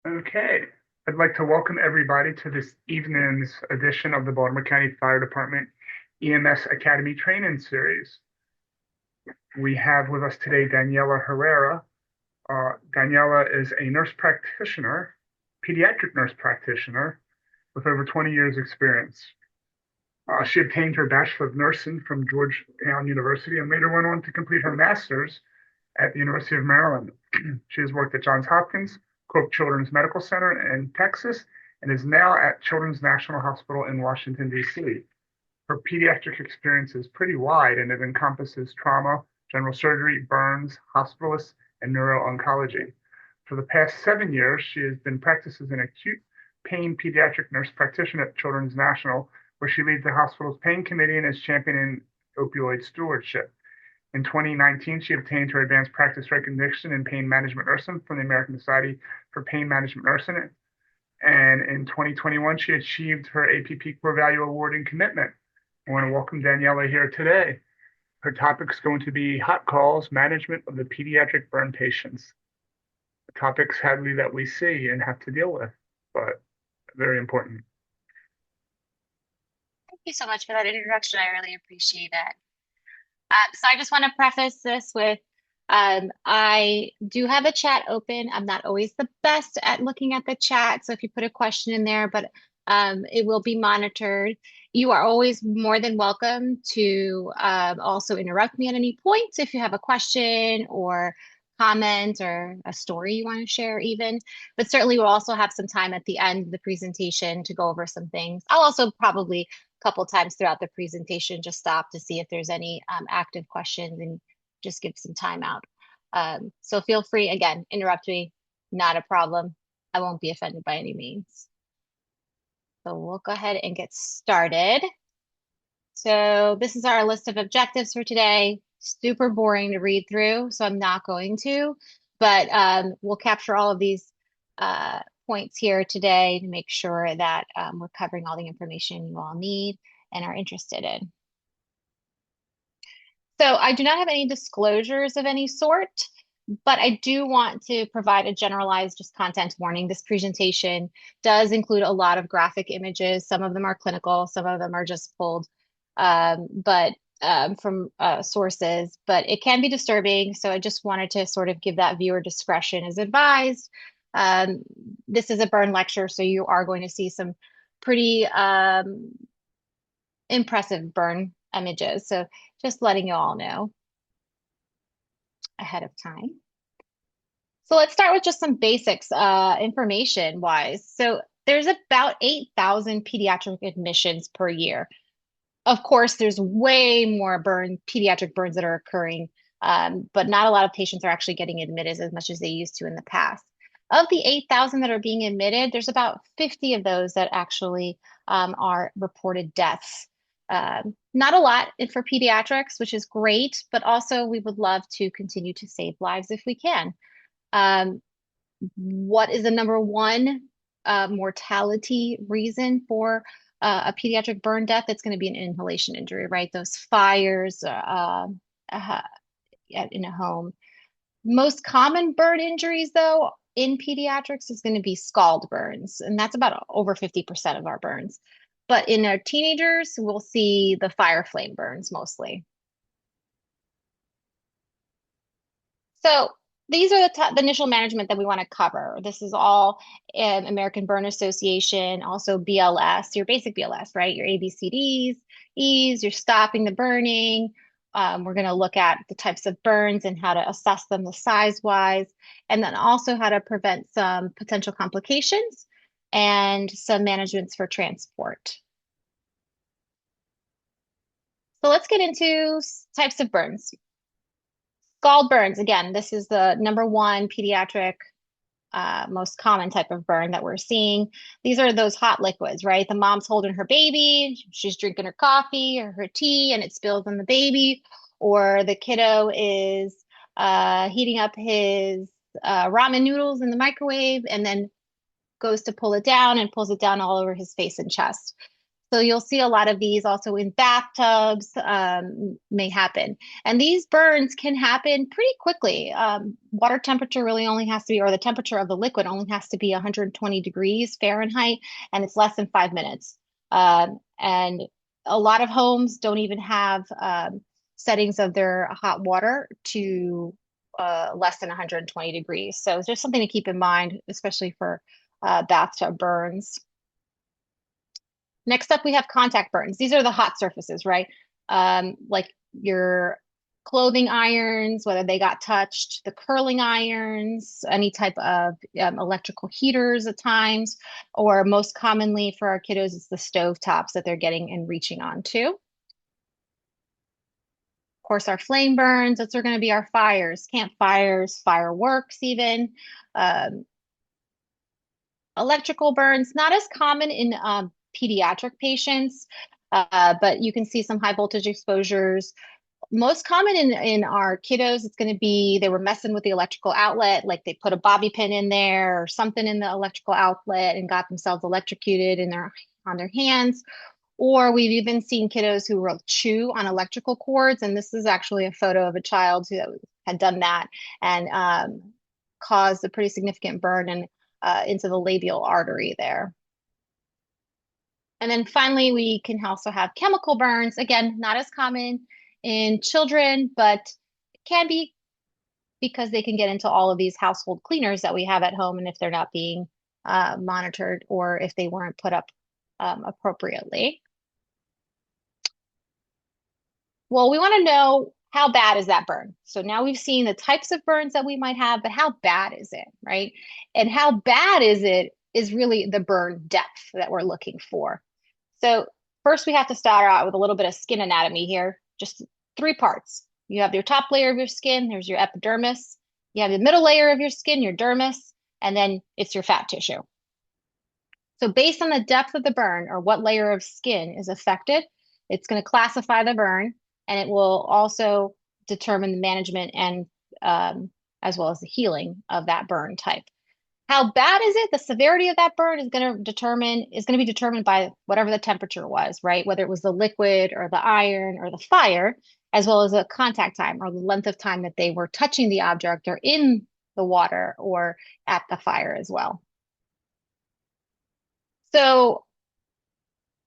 Okay, I'd like to welcome everybody to this evening's edition of the Baltimore County Fire Department EMS Academy Training Series. We have with us today Daniela Herrera. Daniela is a nurse practitioner, pediatric nurse practitioner with over 20 years experience. She obtained her Bachelor of Nursing from Georgetown University and later went on to complete her master's at the University of Maryland. She has worked at Johns Hopkins Children's Medical Center in Texas and is now at Children's National Hospital in Washington, D.C. Her pediatric experience is pretty wide and it encompasses trauma, general surgery, burns, hospitalist, and neuro-oncology. For the past 7 years, she has been practicing as an acute pain pediatric nurse practitioner at Children's National, where she leads the hospital's pain committee and is championing opioid stewardship. In 2019, she obtained her advanced practice recognition in pain management nursing from the American Society for Pain Management Nursing. And in 2021, she achieved her APP Core Value Award in commitment. I want to welcome Daniela here today. Her topic is going to be hot calls, management of the pediatric burn patients. Topics, sadly, that we see and have to deal with, but very important. Thank you so much for that introduction. I really appreciate it. So I just want to preface this with I do have a chat open. I'm not always the best at looking at the chat. So if you put a question in there, but it will be monitored. You are always more than welcome to also interrupt me at any point if you have a question or comment or a story you want to share even. But certainly we'll also have some time at the end of the presentation to go over some things. I'll also probably couple times throughout the presentation, just stop to see if there's any active questions and just give some time out. So feel free, again, interrupt me, not a problem. I won't be offended by any means. So we'll go ahead and get started. So this is our list of objectives for today. Super boring to read through, so I'm not going to, but we'll capture all of these points here today to make sure that we're covering all the information you all need and are interested in. So I do not have any disclosures of any sort, but I do want to provide a generalized just content warning. This presentation does include a lot of graphic images. Some of them are clinical, some of them are just pulled from sources, but it can be disturbing. So I just wanted to sort of give that viewer discretion as advised. This is a burn lecture, so you are going to see some pretty impressive burn images. So just letting you all know ahead of time. So let's start with just some basics information wise. So there's about 8,000 pediatric admissions per year. Of course, there's way more pediatric burns that are occurring, but not a lot of patients are actually getting admitted as much as they used to in the past. Of the 8,000 that are being admitted, there's about 50 of those that actually are reported deaths. Not a lot for pediatrics, which is great, but also we would love to continue to save lives if we can. What is the number one mortality reason for a pediatric burn death? It's going to be an inhalation injury, right? Those fires in a home. Most common burn injuries, though, in pediatrics is going to be scald burns, and that's about over 50% of our burns. But in our teenagers, we'll see the fire flame burns mostly. So these are the initial management that we want to cover. This is all American Burn Association, also BLS, your basic BLS, right? Your ABCDs, E's, you're stopping the burning. We're going to look at the types of burns and how to assess them the size-wise, and then also how to prevent some potential complications and some managements for transport. So let's get into types of burns. Scald burns, again, this is the number one pediatric most common type of burn that we're seeing. These are those hot liquids, right? The mom's holding her baby, she's drinking her coffee or her tea, and it spills on the baby, or the kiddo is heating up his ramen noodles in the microwave and then goes to pull it down and pulls it down all over his face and chest. So you'll see a lot of these also in bathtubs, may happen. And these burns can happen pretty quickly. Water temperature really only has to be, or the temperature of the liquid only has to be 120 degrees Fahrenheit, and it's less than 5 minutes. And a lot of homes don't even have settings of their hot water to less than 120 degrees. So it's just something to keep in mind, especially for bathtub burns. Next up, we have contact burns. These are the hot surfaces, right? Like your clothing irons, whether they got touched, the curling irons, any type of electrical heaters at times, or most commonly for our kiddos, it's the stove tops that they're getting and reaching onto. Of course, our flame burns, those are going to be our fires, campfires, fireworks even. Um, Electrical burns, not as common in pediatric patients, but you can see some high voltage exposures. Most common in our kiddos, it's going to be they were messing with the electrical outlet, like they put a bobby pin in there or something in the electrical outlet and got themselves electrocuted on their hands. Or we've even seen kiddos who will chew on electrical cords, and this is actually a photo of a child who had done that and caused a pretty significant burn and into the labial artery there. And then finally, we can also have chemical burns. Again, not as common in children, but it can be because they can get into all of these household cleaners that we have at home, and if they're not being monitored or if they weren't put up appropriately. Well, we want to know how bad is that burn? So now we've seen the types of burns that we might have, but how bad is it, right? And how bad is it is really the burn depth that we're looking for. So first we have to start out with a little bit of skin anatomy here, just three parts. You have your top layer of your skin, there's your epidermis. You have the middle layer of your skin, your dermis, and then it's your fat tissue. So based on the depth of the burn or what layer of skin is affected, it's going to classify the burn, and it will also determine the management and as well as the healing of that burn type. How bad is it? The severity of that burn is going to be determined by whatever the temperature was, right? Whether it was the liquid or the iron or the fire, as well as the contact time or the length of time that they were touching the object or in the water or at the fire as well. So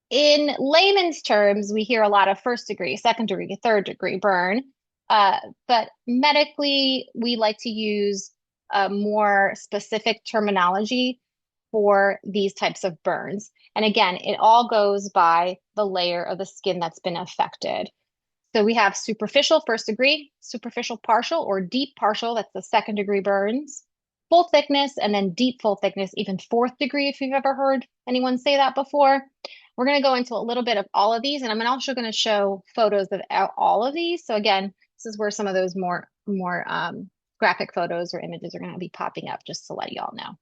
in layman's terms, we hear a lot of first degree, second degree, third degree burn. But medically, we like to use a more specific terminology for these types of burns. And again, it all goes by the layer of the skin that's been affected. So we have superficial first degree, superficial partial or deep partial, that's the second degree burns, full thickness, and then deep full thickness, even fourth degree, if you've ever heard anyone say that before. We're going to go into a little bit of all of these, and I'm also going to show photos of all of these. So again, this is where some of those more graphic photos or images are going to be popping up, just to let you all know.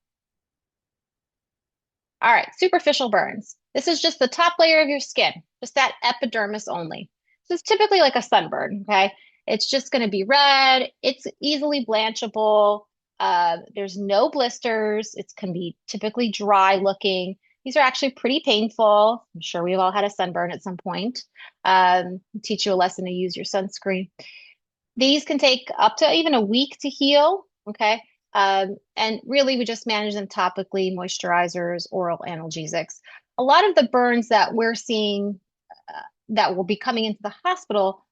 All right, superficial burns. This is just the top layer of your skin, just that epidermis only. This is typically like a sunburn, okay? It's just going to be red. It's easily blanchable. There's no blisters. It can be typically dry looking. These are actually pretty painful. I'm sure we've all had a sunburn at some point. Teach you a lesson to use your sunscreen. These can take up to even a week to heal, okay? And really, we just manage them topically, moisturizers, oral analgesics. A lot of the burns that we're seeing that will be coming into the hospital,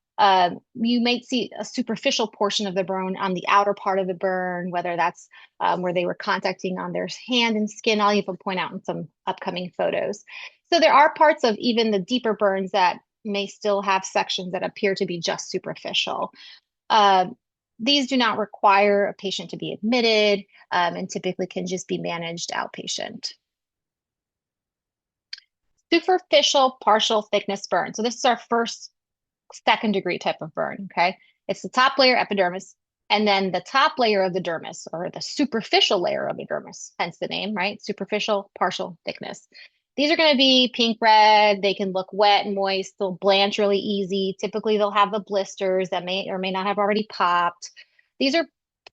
you might see a superficial portion of the burn on the outer part of the burn, whether that's where they were contacting on their hand and skin. I'll even point out in some upcoming photos. So there are parts of even the deeper burns that may still have sections that appear to be just superficial. These do not require a patient to be admitted and typically can just be managed outpatient. Superficial partial thickness burn. So this is our first second degree type of burn, okay? It's the top layer epidermis and then the top layer of the dermis or the superficial layer of the dermis, hence the name, right? Superficial partial thickness. These are going to be pink red. They can look wet and moist. They'll blanch really easy. Typically, they'll have the blisters that may or may not have already popped. These are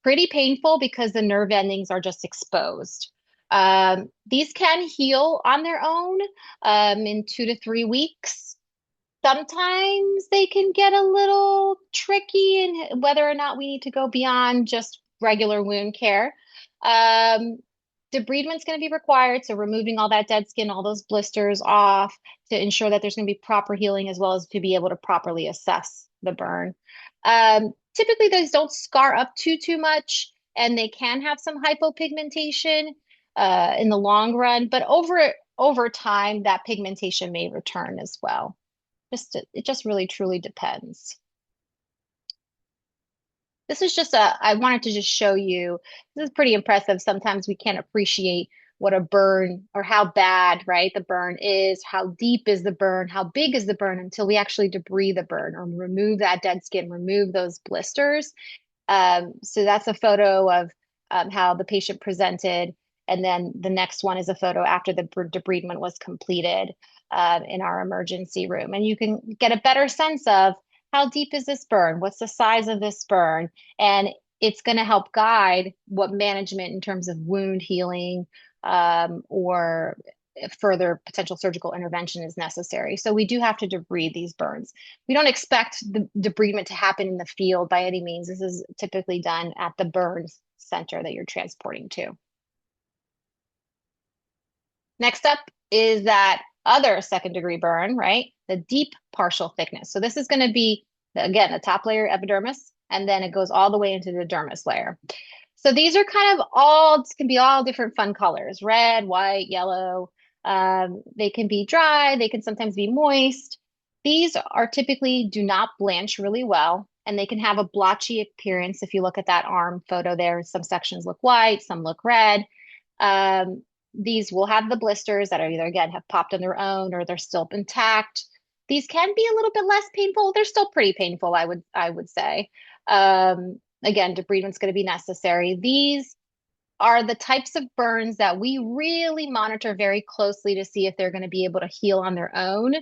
pretty painful because the nerve endings are just exposed. These can heal on their own in 2 to 3 weeks. Sometimes they can get a little tricky in whether or not we need to go beyond just regular wound care. Um, Debridement going to be required, so removing all that dead skin, all those blisters off to ensure that there's going to be proper healing as well as to be able to properly assess the burn. Typically, those don't scar up too much, and they can have some hypopigmentation in the long run, but over time, that pigmentation may return as well. It just really truly depends. This is just I wanted to just show you, this is pretty impressive. Sometimes we can't appreciate what a burn or how bad, right, the burn is, how deep is the burn, how big is the burn until we actually debride the burn or remove that dead skin, remove those blisters. So that's a photo of how the patient presented. And then the next one is a photo after the debridement was completed in our emergency room. And you can get a better sense of how deep is this burn? What's the size of this burn? And it's going to help guide what management in terms of wound healing or further potential surgical intervention is necessary. So we do have to debride these burns. We don't expect the debridement to happen in the field by any means. This is typically done at the burn center that you're transporting to. Next up is that other second degree burn, right? The deep partial thickness. So this is going to be, again, the top layer epidermis, and then it goes all the way into the dermis layer. So these are kind of all, can be all different fun colors, red, white, yellow. They can be dry, they can sometimes be moist. These are typically do not blanch really well, and they can have a blotchy appearance. If you look at that arm photo there, some sections look white, some look red. These will have the blisters that are either, again, have popped on their own or they're still intact. These can be a little bit less painful. They're still pretty painful, I would say. Again, debridement's going to be necessary. These are the types of burns that we really monitor very closely to see if they're going to be able to heal on their own,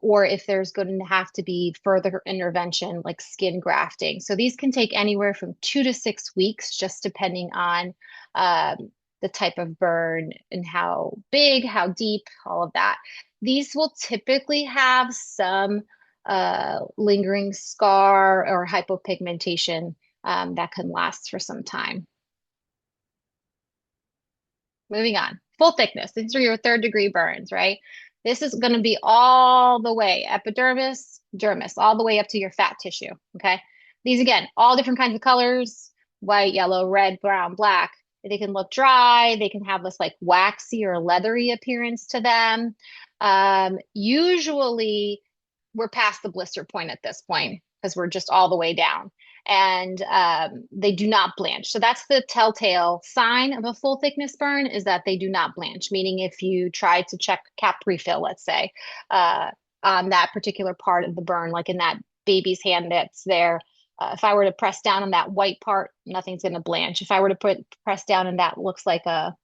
or if there's going to have to be further intervention like skin grafting. So these can take anywhere from 2 to 6 weeks, just depending on the type of burn and how big, how deep, all of that. These will typically have some lingering scar or hypopigmentation that can last for some time. Moving on, full thickness. These are your third degree burns, right? This is going to be all the way epidermis, dermis, all the way up to your fat tissue, okay? These, again, all different kinds of colors, white, yellow, red, brown, black. They can look dry. They can have this like waxy or leathery appearance to them. Usually, we're past the blister point at this point because we're just all the way down, and they do not blanch. So that's the telltale sign of a full thickness burn, is that they do not blanch, meaning if you try to check cap refill, let's say, on that particular part of the burn, like in that baby's hand that's there, if I were to press down on that white part, nothing's going to blanch. If I were to press down and that looks like a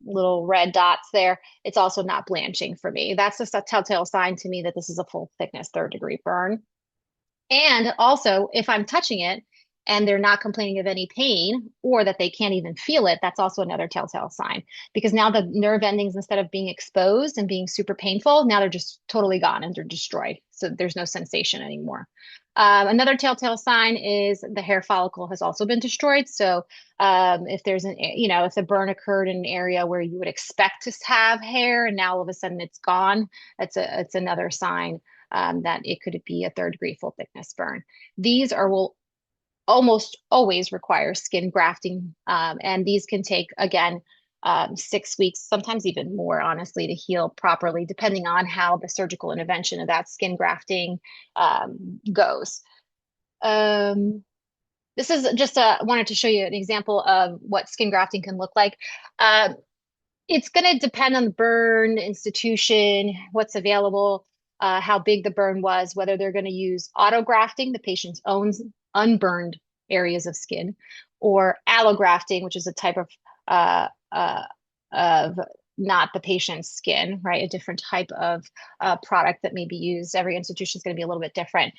little red dots there, it's also not blanching for me. That's just a telltale sign to me that this is a full thickness third degree burn. And also, if I'm touching it and they're not complaining of any pain or that they can't even feel it, that's also another telltale sign, because now the nerve endings, instead of being exposed and being super painful, now they're just totally gone and they're destroyed. So there's no sensation anymore. Another telltale sign is the hair follicle has also been destroyed. So if there's if the burn occurred in an area where you would expect to have hair and now all of a sudden it's gone, it's another sign that it could be a third degree full thickness burn. These will almost always require skin grafting, and these can take, again, 6 weeks, sometimes even more, honestly, to heal properly, depending on how the surgical intervention of that skin grafting goes. This is just wanted to show you an example of what skin grafting can look like. It's going to depend on the burn institution, what's available, how big the burn was, whether they're going to use autografting, the patient's own unburned areas of skin, or allografting, which is a type of not the patient's skin, right? A different type of product that may be used. Every institution is going to be a little bit different.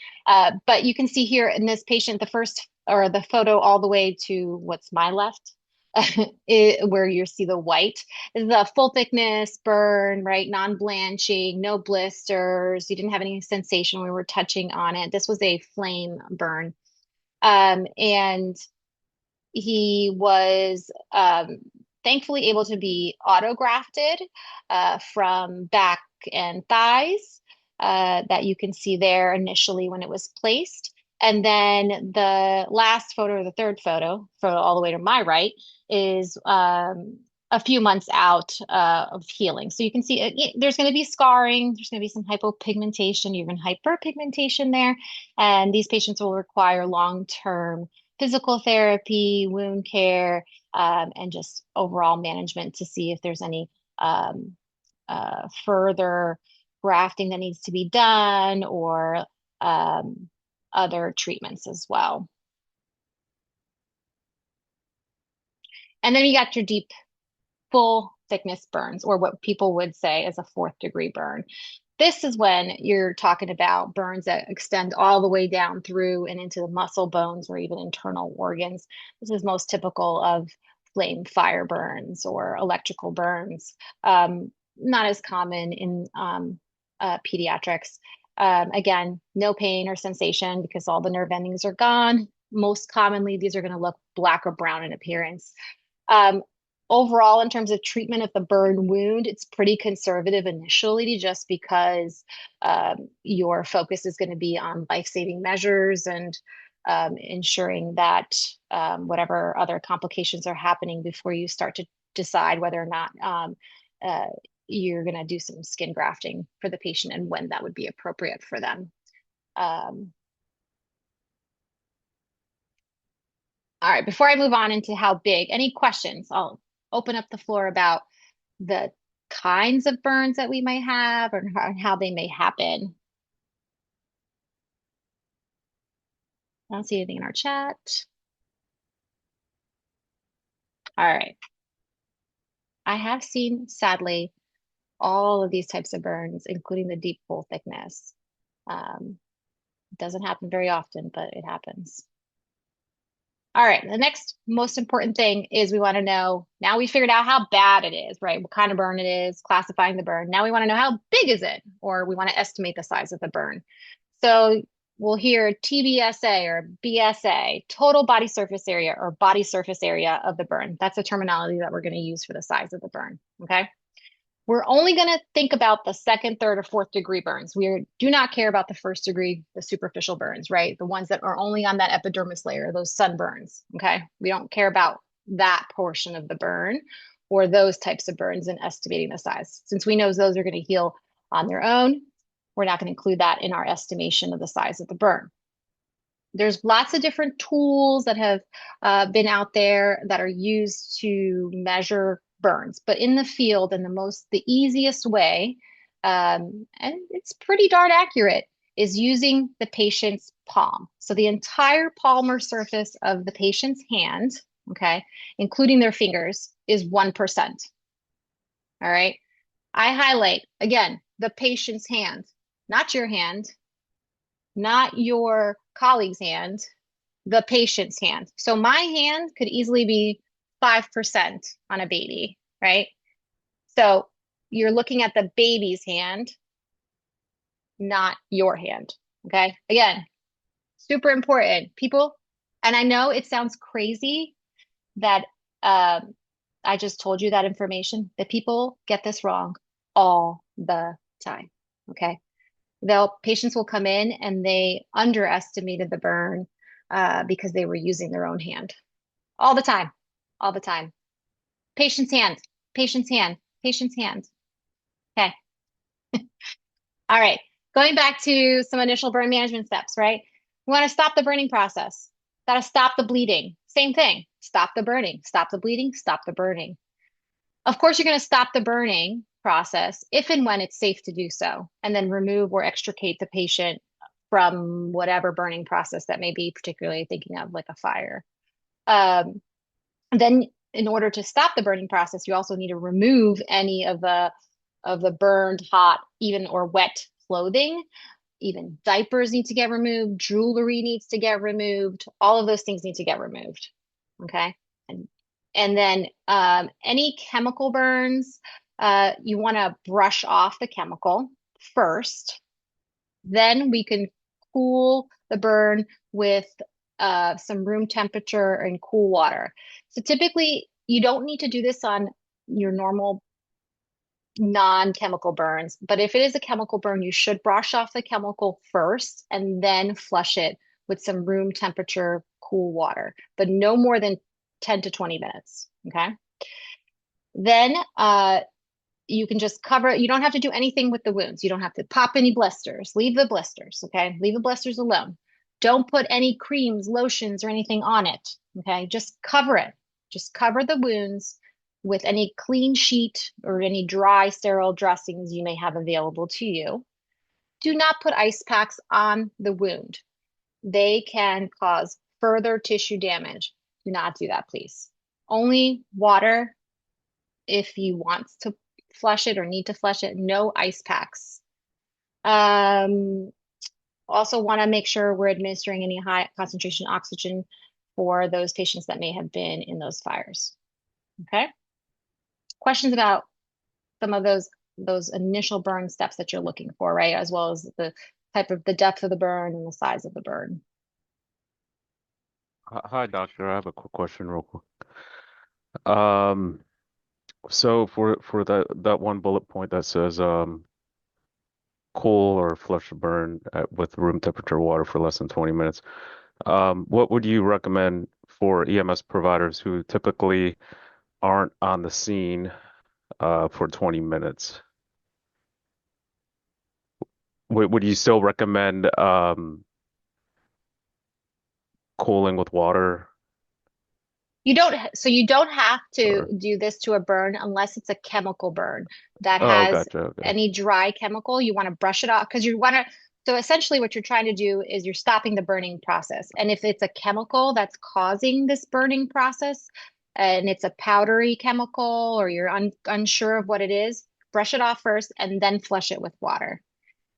But you can see here in this patient, the photo all the way to what's my left, where you see the white. This is a full thickness burn, right? Non-blanching, no blisters. You didn't have any sensation when we were touching on it. This was a flame burn. And he was thankfully able to be autografted from back and thighs that you can see there initially when it was placed. And then the last photo, or the third photo all the way to my right, is a few months out of healing. So you can see there's going to be scarring, there's going to be some hypopigmentation, even hyperpigmentation there. And these patients will require long-term physical therapy, wound care, and just overall management to see if there's any further grafting that needs to be done or other treatments as well. And then you got your deep, full thickness burns, or what people would say is a fourth degree burn. This is when you're talking about burns that extend all the way down through and into the muscle bones or even internal organs. This is most typical of flame fire burns or electrical burns. Not as common in pediatrics. Again, no pain or sensation because all the nerve endings are gone. Most commonly, these are going to look black or brown in appearance. Overall, in terms of treatment of the burn wound, it's pretty conservative initially just because your focus is going to be on life-saving measures and ensuring that whatever other complications are happening before you start to decide whether or not you're going to do some skin grafting for the patient and when that would be appropriate for them. All right, before I move on into how big, any questions? I'll open up the floor about the kinds of burns that we might have or how they may happen. I don't see anything in our chat. All right. I have seen, sadly, all of these types of burns, including the deep full thickness. It doesn't happen very often, but it happens. All right, the next most important thing is we want to know, now we figured out how bad it is, right? What kind of burn it is, classifying the burn. Now we want to know how big is it, or we want to estimate the size of the burn. So we'll hear TBSA or BSA, total body surface area or body surface area of the burn. That's the terminology that we're going to use for the size of the burn, okay? We're only going to think about the second, third, or fourth degree burns. We do not care about the first degree, the superficial burns, right? The ones that are only on that epidermis layer, those sunburns, okay? We don't care about that portion of the burn or those types of burns in estimating the size. Since we know those are going to heal on their own, we're not going to include that in our estimation of the size of the burn. There's lots of different tools that have been out there that are used to measure burns, but in the field, and the easiest way, and it's pretty darn accurate, is using the patient's palm. So the entire palmar surface of the patient's hand, okay, including their fingers, is 1%. All right. I highlight again the patient's hand, not your hand, not your colleague's hand, the patient's hand. So my hand could easily be 5% on a baby, right? So you're looking at the baby's hand, not your hand, okay? Again, super important. People, and I know it sounds crazy that I just told you that information, that people get this wrong all the time, okay? Patients will come in and they underestimated the burn because they were using their own hand all the time, all the time. Patient's hand, patient's hand, patient's hand. Okay. All right. Going back to some initial burn management steps, right? We want to stop the burning process. Got to stop the bleeding. Same thing. Stop the burning, stop the bleeding, stop the burning. Of course, you're going to stop the burning process if and when it's safe to do so, and then remove or extricate the patient from whatever burning process that may be, particularly thinking of like a fire. Then in order to stop the burning process, you also need to remove any of the burned, hot, even or wet clothing. Even diapers need to get removed, jewelry needs to get removed. All of those things need to get removed. Okay. And And then any chemical burns, you want to brush off the chemical first. Then we can cool the burn with some room temperature and cool water. So typically, you don't need to do this on your normal non-chemical burns, but if it is a chemical burn, you should brush off the chemical first and then flush it with some room temperature cool water, but no more than 10 to 20 minutes. Okay. Then you can just cover it. You don't have to do anything with the wounds. You don't have to pop any blisters. Leave the blisters. Okay. Leave the blisters alone. Don't put any creams, lotions, or anything on it. Okay. Just cover it. Just cover the wounds with any clean sheet or any dry, sterile dressings you may have available to you. Do not put ice packs on the wound. They can cause further tissue damage. Do not do that, please. Only water if you want to flush it or need to flush it. No ice packs. Also want to make sure we're administering any high concentration oxygen for those patients that may have been in those fires. Okay. Questions about some of those initial burn steps that you're looking for, right? As well as the type of the depth of the burn and the size of the burn. Hi, doctor. I have a quick question, real quick. Um, so for that one bullet point that says cool or flush the burn with room temperature water for less than 20 minutes, what would you recommend for EMS providers who typically aren't on the scene for 20 minutes? Would you still recommend cooling with water? You don't have to Or do this to a burn unless it's a chemical burn that oh, has gotcha. Okay. any dry chemical. You want to brush it off because you want to. So essentially, what you're trying to do is you're stopping the burning process. And if it's a chemical that's causing this burning process, and it's a powdery chemical, or you're unsure of what it is, brush it off first and then flush it with water.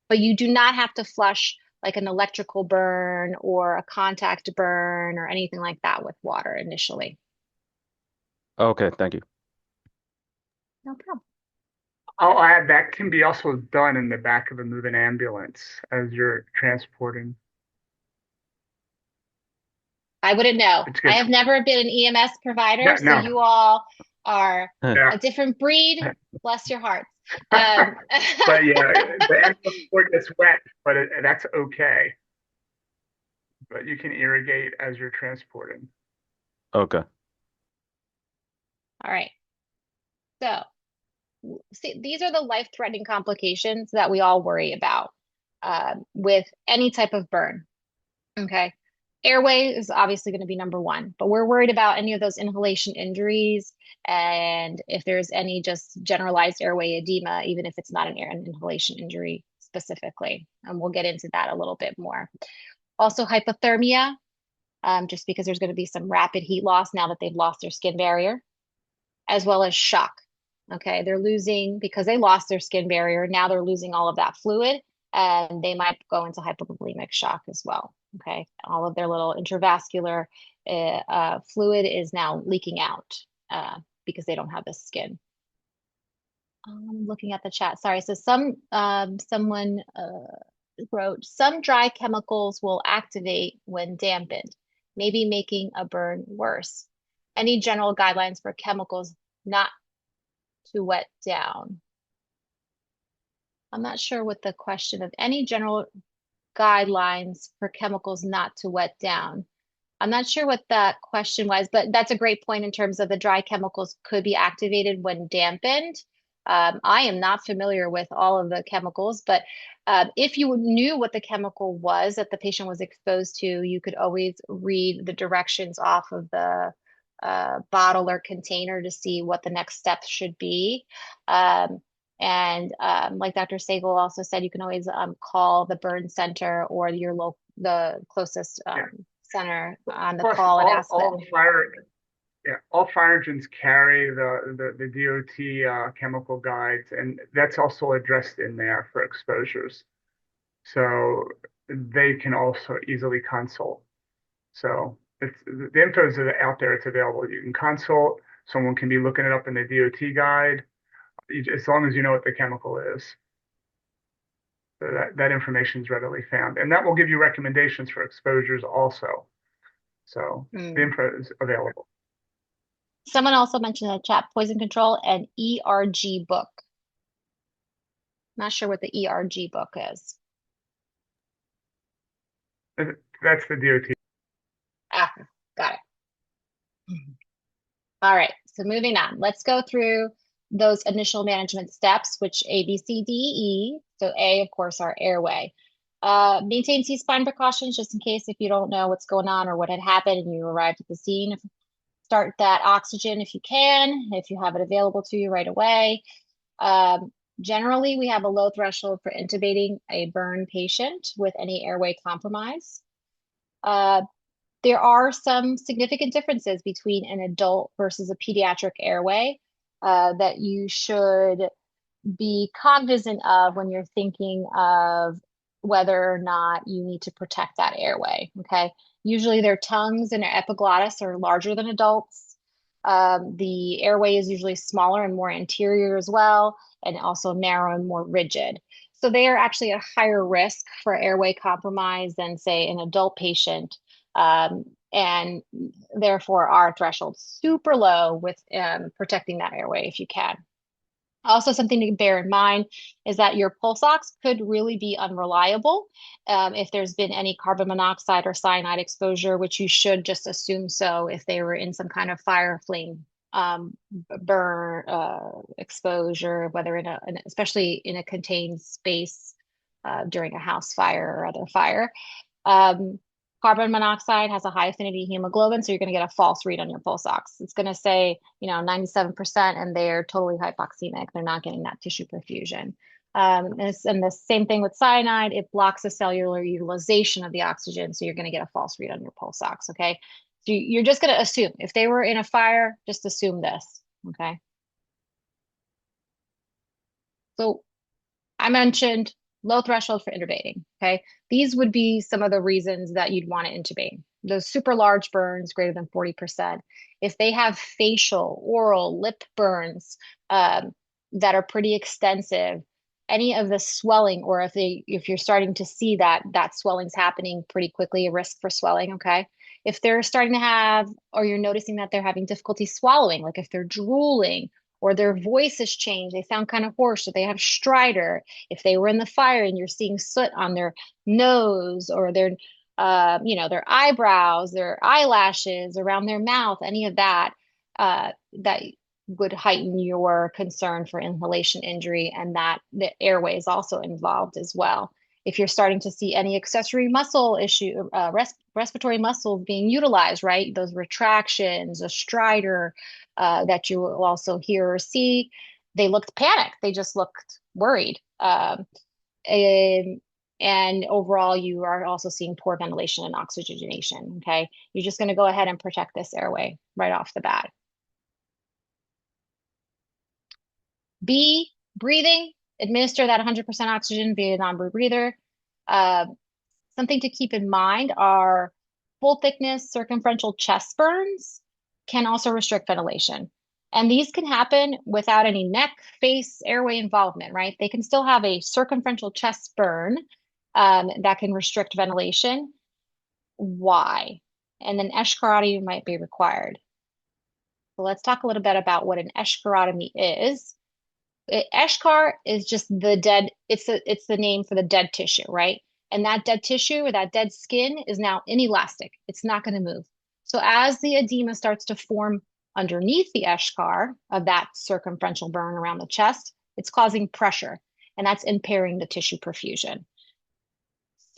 But you do not have to flush like an electrical burn or a contact burn or anything like that with water initially. Okay, thank you. No problem. I'll add that can be also done in the back of a moving ambulance as you're transporting. I wouldn't know. It's I good. have never been an EMS provider, Yeah, so no, you all are yeah. a different breed. Bless your hearts. Um, But yeah, the ambulance port gets wet, but that's okay. But you can irrigate as you're transporting. Okay. all right. So, see, these are the life-threatening complications that we all worry about with any type of burn. Okay. Airway is obviously going to be number one, but we're worried about any of those inhalation injuries and if there's any just generalized airway edema, even if it's not an inhalation injury specifically. And we'll get into that a little bit more. Also, hypothermia, just because there's going to be some rapid heat loss now that they've lost their skin barrier, as well as shock. Okay, they're losing because they lost their skin barrier. Now they're losing all of that fluid and they might go into hypovolemic shock as well. Okay, all of their little intravascular fluid is now leaking out because they don't have the skin. I'm looking at the chat. Sorry. So someone wrote some dry chemicals will activate when dampened, maybe making a burn worse. Any general guidelines for chemicals not to wet down? I'm not sure what the question of any general guidelines for chemicals not to wet down. I'm not sure what that question was, but that's a great point in terms of the dry chemicals could be activated when dampened. I am not familiar with all of the chemicals, but if you knew what the chemical was that the patient was exposed to, you could always read the directions off of the bottle or container to see what the next steps should be. And like Dr. Sagal also said, you can always call the burn center or the closest Yeah. center on the Plus, call and ask them. all fire engines carry the DOT chemical guides, and that's also addressed in there for exposures. So they can also easily consult. So the info is out there, it's available. You can consult. Someone can be looking it up in the DOT guide, as long as you know what the chemical is. So that information is readily found. And that will give you recommendations for exposures also. So the info is available. Someone also mentioned in the chat poison control and ERG book. Not sure what the ERG book is. That's the DOT. Ah, got it. All right, so moving on. Let's go through those initial management steps, which A, B, C, D, E. So A, of course, our airway. Maintain C-spine precautions just in case if you don't know what's going on or what had happened and you arrived at the scene. Start that oxygen if you can, if you have it available to you right away. Generally, we have a low threshold for intubating a burn patient with any airway compromise. There are some significant differences between an adult versus a pediatric airway that you should be cognizant of when you're thinking of whether or not you need to protect that airway, okay? Usually their tongues and their epiglottis are larger than adults. The airway is usually smaller and more anterior as well, and also narrow and more rigid. So they are actually at higher risk for airway compromise than, say, an adult patient. And therefore our threshold super low with protecting that airway if you can. Also, something to bear in mind is that your pulse ox could really be unreliable if there's been any carbon monoxide or cyanide exposure, which you should just assume so if they were in some kind of fire flame burn exposure, whether especially in a contained space during a house fire or other fire. Carbon monoxide has a high affinity hemoglobin, so you're going to get a false read on your pulse ox. It's going to say, 97%, and they're totally hypoxemic. They're not getting that tissue perfusion. And the same thing with cyanide. It blocks the cellular utilization of the oxygen, so you're going to get a false read on your pulse ox, okay? So you're just going to assume. If they were in a fire, just assume this, okay? So I mentioned low threshold for intubating, okay? These would be some of the reasons that you'd want to intubate. Those super large burns greater than 40%. If they have facial, oral, lip burns that are pretty extensive, any of the swelling, or if you're starting to see that swelling's happening pretty quickly, a risk for swelling, okay? If they're starting to have, or you're noticing that they're having difficulty swallowing, like if they're drooling, or their voice has changed, they sound kind of hoarse, or they have stridor. If they were in the fire and you're seeing soot on their nose or their eyebrows, their eyelashes, around their mouth, any of that, that would heighten your concern for inhalation injury, and that the airway is also involved as well. If you're starting to see any accessory muscle issue, respiratory muscles being utilized, right? Those retractions, a stridor that you will also hear or see, they looked panicked. They just looked worried. And overall, you are also seeing poor ventilation and oxygenation, okay? You're just going to go ahead and protect this airway right off the bat. B, breathing. Administer that 100% oxygen via a non-breather. Something to keep in mind are full thickness circumferential chest burns can also restrict ventilation. And these can happen without any neck, face, airway involvement, right? They can still have a circumferential chest burn that can restrict ventilation. Why? And then eschorotomy might be required. So let's talk a little bit about what an eschorotomy is. Eschar is just the dead, it's the name for the dead tissue, right? And that dead tissue or that dead skin is now inelastic. It's not going to move. So as the edema starts to form underneath the eschar of that circumferential burn around the chest, it's causing pressure, and that's impairing the tissue perfusion.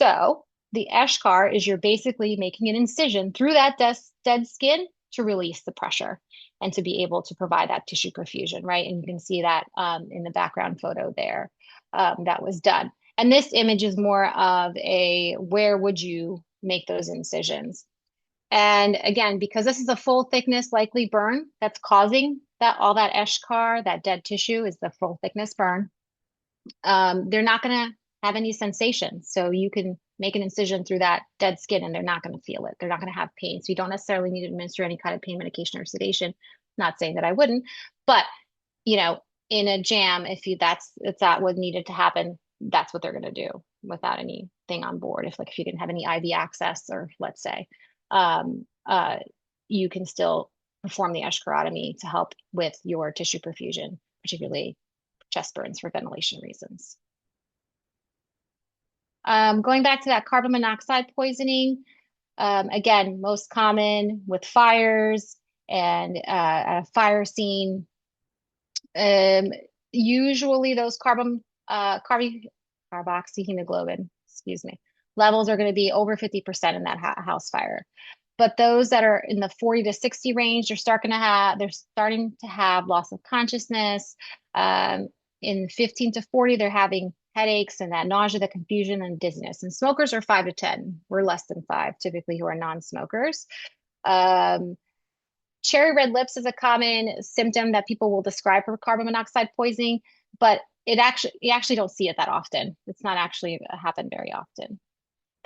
So the eschar is you're basically making an incision through that dead skin to release the pressure and to be able to provide that tissue perfusion, right? And you can see that in the background photo there that was done. And this image is more of where would you make those incisions? And again, because this is a full thickness likely burn that's causing all that eschar, that dead tissue is the full thickness burn, they're not going to have any sensation. So you can make an incision through that dead skin and they're not going to feel it. They're not going to have pain. So you don't necessarily need to administer any kind of pain medication or sedation Not saying that I wouldn't, but you know, in a jam, if that what needed to happen, that's what they're going to do without anything on board. If you didn't have any IV access, or let's say, um, uh, you can still perform the eschorotomy to help with your tissue perfusion, particularly chest burns for ventilation reasons. Going back to that carbon monoxide poisoning, again, most common with fires and at a fire scene. Usually those carboxyhemoglobin, excuse me, levels are going to be over 50% in that house fire. But those that are in the 40 to 60 range, they're starting to have loss of consciousness. In 15 to 40, they're having headaches and that nausea, the confusion, and dizziness. And smokers are 5 to 10. We're less than 5, typically, who are non-smokers. Cherry red lips is a common symptom that people will describe for carbon monoxide poisoning, but you actually don't see it that often. It's not actually happen very often.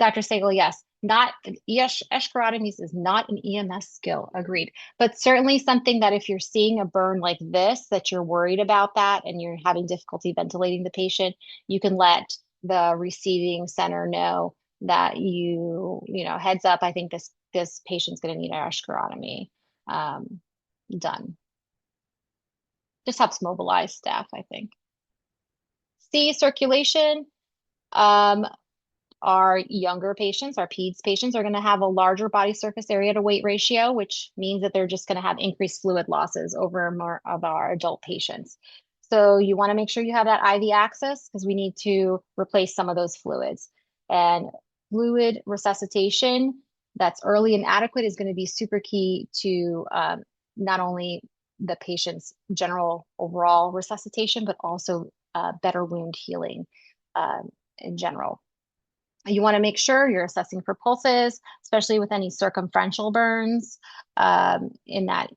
Dr. Sagal, yes, eschorotomies is not an EMS skill, agreed. But certainly something that if you're seeing a burn like this, that you're worried about that and you're having difficulty ventilating the patient, you can let the receiving center know that heads up, I think this patient's going to need an eschorotomy done. Just helps mobilize staff, I think. C, circulation. Our younger patients, our peds patients, are going to have a larger body surface area to weight ratio, which means that they're just going to have increased fluid losses over more of our adult patients. So you want to make sure you have that IV access because we need to replace some of those fluids. And fluid resuscitation that's early and adequate is going to be super key to not only the patient's general overall resuscitation, but also better wound healing in general. You want to make sure you're assessing for pulses, especially with any circumferential burns in that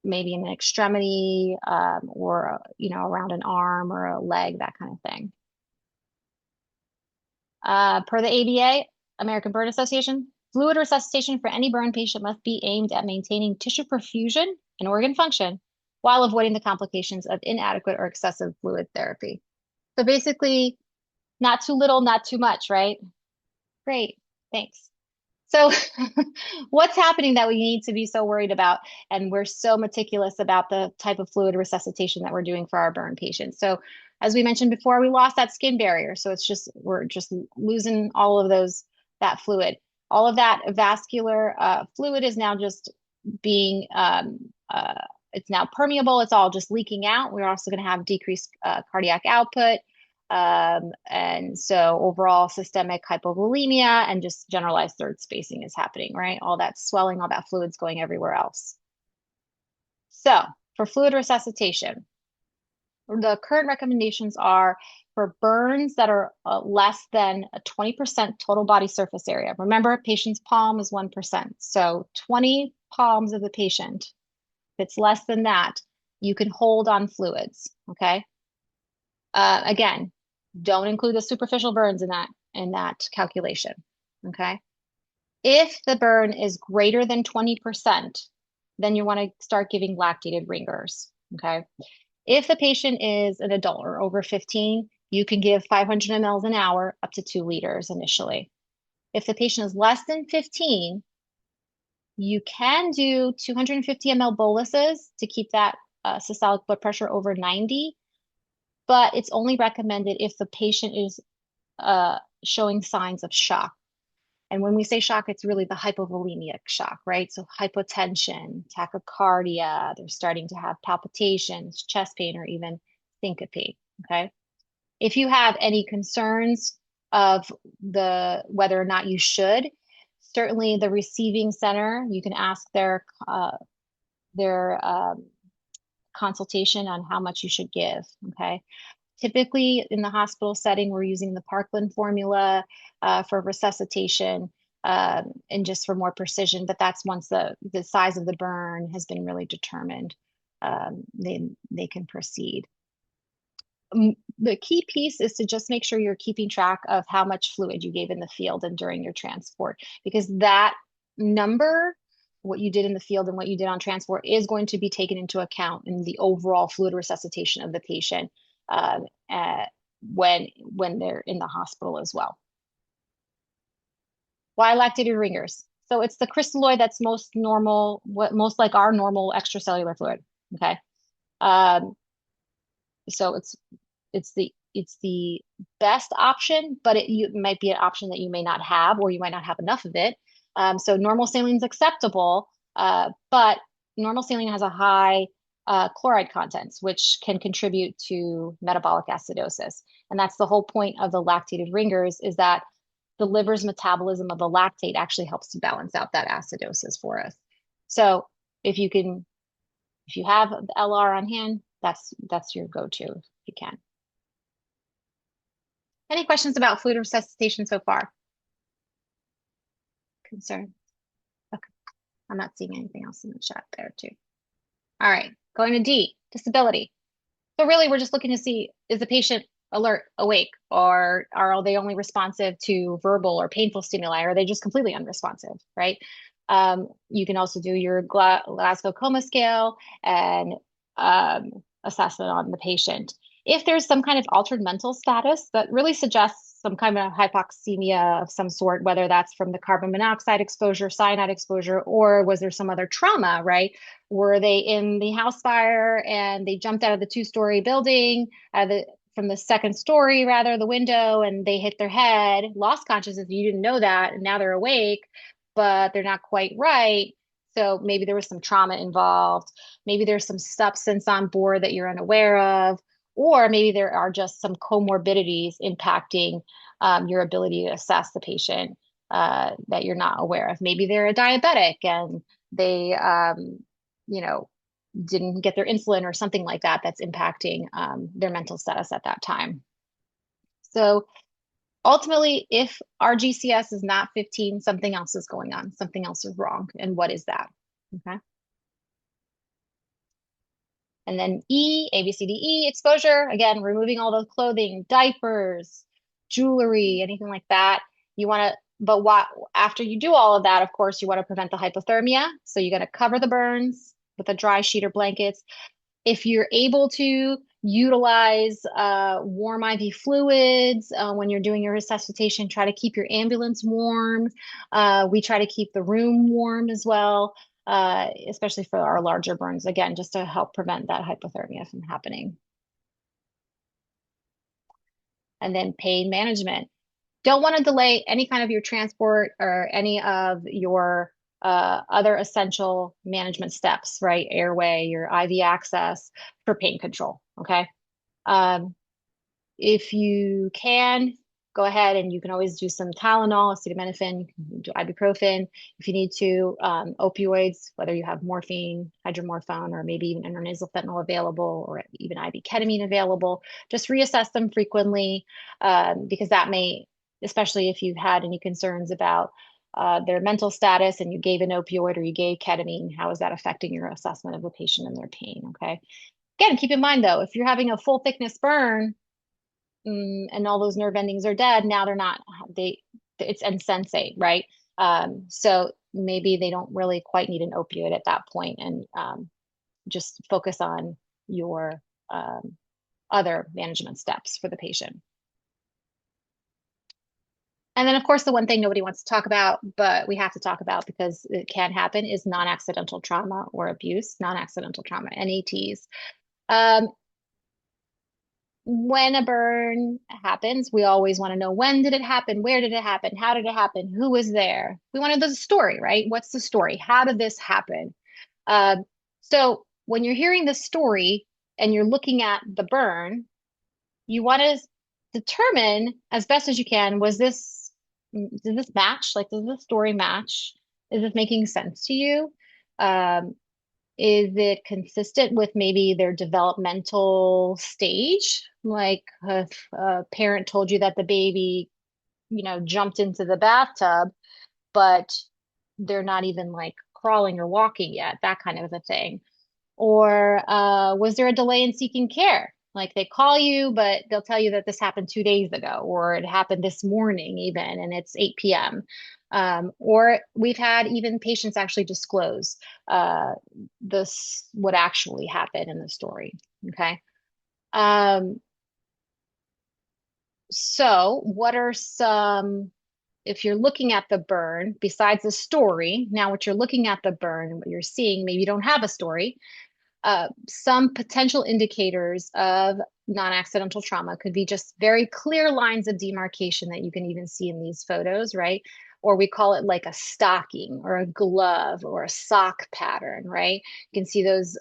maybe in an extremity or around an arm or a leg, that kind of thing. Per the ABA, American Burn Association, fluid resuscitation for any burn patient must be aimed at maintaining tissue perfusion and organ function while avoiding the complications of inadequate or excessive fluid therapy. So basically, not too little, not too much, right? Great, thanks. So what's happening that we need to be so worried about, and we're so meticulous about the type of fluid resuscitation that we're doing for our burn patients? So as we mentioned before, we lost that skin barrier. So we're just losing all of that fluid. All of that vascular fluid is now just being, it's now permeable. It's all just leaking out. We're also going to have decreased cardiac output. And so overall systemic hypovolemia and just generalized third spacing is happening, right? All that swelling, all that fluid's going everywhere else. So for fluid resuscitation, the current recommendations are for burns that are less than a 20% total body surface area. Remember, a patient's palm is 1%. So 20 palms of the patient, if it's less than that, you can hold on fluids, okay? Again, don't include the superficial burns in that calculation, okay? If the burn is greater than 20%, then you want to start giving lactated ringers, okay? If the patient is an adult or over 15, you can give 500 mLs an hour up to 2 liters initially. If the patient is less than 15, you can do 250 ml boluses to keep that systolic blood pressure over 90, but it's only recommended if the patient is showing signs of shock. And when we say shock, it's really the hypovolemic shock, right? So hypotension, tachycardia, they're starting to have palpitations, chest pain, or even syncope, okay? If you have any concerns of whether or not you should, certainly the receiving center, you can ask their consultation on how much you should give, okay? Typically in the hospital setting, we're using the Parkland formula for resuscitation and just for more precision, but that's once the size of the burn has been really determined, they can proceed. The key piece is to just make sure you're keeping track of how much fluid you gave in the field and during your transport, because that number what you did in the field and what you did on transport is going to be taken into account in the overall fluid resuscitation of the patient uh, uh, when they're in the hospital as well. Why lactated ringers? So it's the crystalloid that's most normal, most like our normal extracellular fluid. Okay. Um, so it's the best option, but it might be an option that you may not have, or you might not have enough of it. So normal saline is acceptable, but normal saline has a high chloride contents, which can contribute to metabolic acidosis. And that's the whole point of the lactated ringers, is that the liver's metabolism of the lactate actually helps to balance out that acidosis for us. So if you have the LR on hand, that's your go-to if you can. Any questions about fluid resuscitation so far? Concern? Okay. I'm not seeing anything else in the chat there too. All right, going to D, disability. So really we're just looking to see, is the patient alert, awake, or are they only responsive to verbal or painful stimuli, or are they just completely unresponsive, right? You can also do your Glasgow Coma Scale and assessment on the patient. If there's some kind of altered mental status that really suggests some kind of hypoxemia of some sort, whether that's from the carbon monoxide exposure, cyanide exposure, or was there some other trauma, right? Were they in the house fire and they jumped out of the two-story building, from the second story, rather, the window, and they hit their head, lost consciousness, you didn't know that, and now they're awake, but they're not quite right. So maybe there was some trauma involved. Maybe there's some substance on board that you're unaware of, or maybe there are just some comorbidities impacting your ability to assess the patient that you're not aware of. Maybe they're a diabetic and they, didn't get their insulin or something like that that's impacting their mental status at that time. So ultimately, if our GCS is not 15, something else is going on, something else is wrong. And what is that? Okay. And then E, A, B, C, D, E, exposure. Again, removing all the clothing, diapers, jewelry, anything like that. You want to, but after you do all of that, of course, you want to prevent the hypothermia. So you're going to cover the burns with a dry sheet or blankets. If you're able to utilize warm IV fluids when you're doing your resuscitation, try to keep your ambulance warm. We try to keep the room warm as well, especially for our larger burns, again, just to help prevent that hypothermia from happening. And then pain management. Don't want to delay any kind of your transport or any of your other essential management steps, right? Airway, your IV access for pain control, okay? If you can, go ahead and you can always do some Tylenol, acetaminophen, you can do ibuprofen. If you need to, opioids, whether you have morphine, hydromorphone, or maybe even intranasal fentanyl available, or even IV ketamine available, just reassess them frequently because that may, especially if you've had any concerns about their mental status and you gave an opioid or you gave ketamine, how is that affecting your assessment of the patient and their pain, okay? Again, keep in mind though, if you're having a full thickness burn and all those nerve endings are dead, now it's insensate, right? So maybe they don't really quite need an opioid at that point, and just focus on your other management steps for the patient. And then, of course, the one thing nobody wants to talk about, but we have to talk about because it can happen, is non-accidental trauma or abuse, non-accidental trauma, NATs. When a burn happens, we always want to know, when did it happen? Where did it happen? How did it happen? Who was there? We want to know the story, right? What's the story? How did this happen? So when you're hearing the story and you're looking at the burn, you want to determine as best as you can, did this match? Like, does the story match? Is this making sense to you? Is it consistent with maybe their developmental stage? Like if a parent told you that the baby, jumped into the bathtub, but they're not even like crawling or walking yet, that kind of a thing. Or was there a delay in seeking care? Like they call you, but they'll tell you that this happened 2 days ago, or it happened this morning even, and it's 8 p.m. Or we've had even patients actually disclose this what actually happened in the story. Okay. So what are some, if you're looking at the burn, besides the story, now what you're looking at the burn and what you're seeing, maybe you don't have a story, some potential indicators of non-accidental trauma could be just very clear lines of demarcation that you can even see in these photos, right? Or we call it like a stocking or a glove or a sock pattern, right? You can see those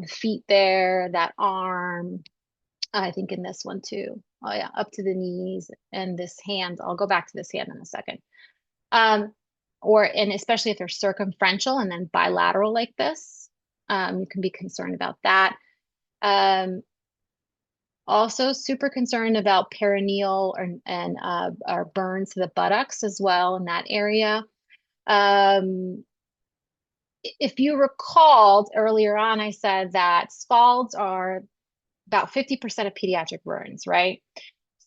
feet there, that arm, I think in this one too. Oh yeah, up to the knees, and this hand. I'll go back to this hand in a second. And especially if they're circumferential and then bilateral like this, you can be concerned about that. Also super concerned about perineal or burns to the buttocks as well in that area. If you recalled earlier on, I said that scalds are about 50% of pediatric burns, right?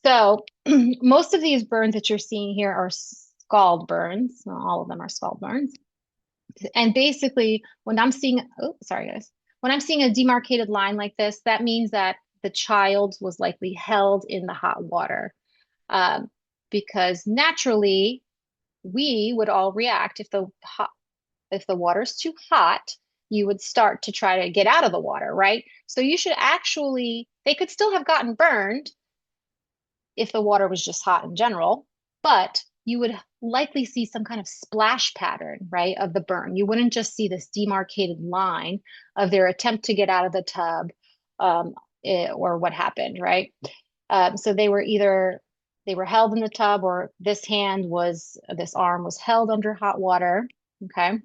So most of these burns that you're seeing here are scald burns. Not all of them are scald burns. And basically, when I'm seeing, oh, sorry guys, when I'm seeing a demarcated line like this, that means that the child was likely held in the hot water. Because naturally, we would all react if the water's too hot, you would start to try to get out of the water, right? So you should actually, they could still have gotten burned if the water was just hot in general, but you would likely see some kind of splash pattern, right, of the burn. You wouldn't just see this demarcated line of their attempt to get out of the tub or what happened, right? So they were held in the tub, or this arm was held under hot water, okay?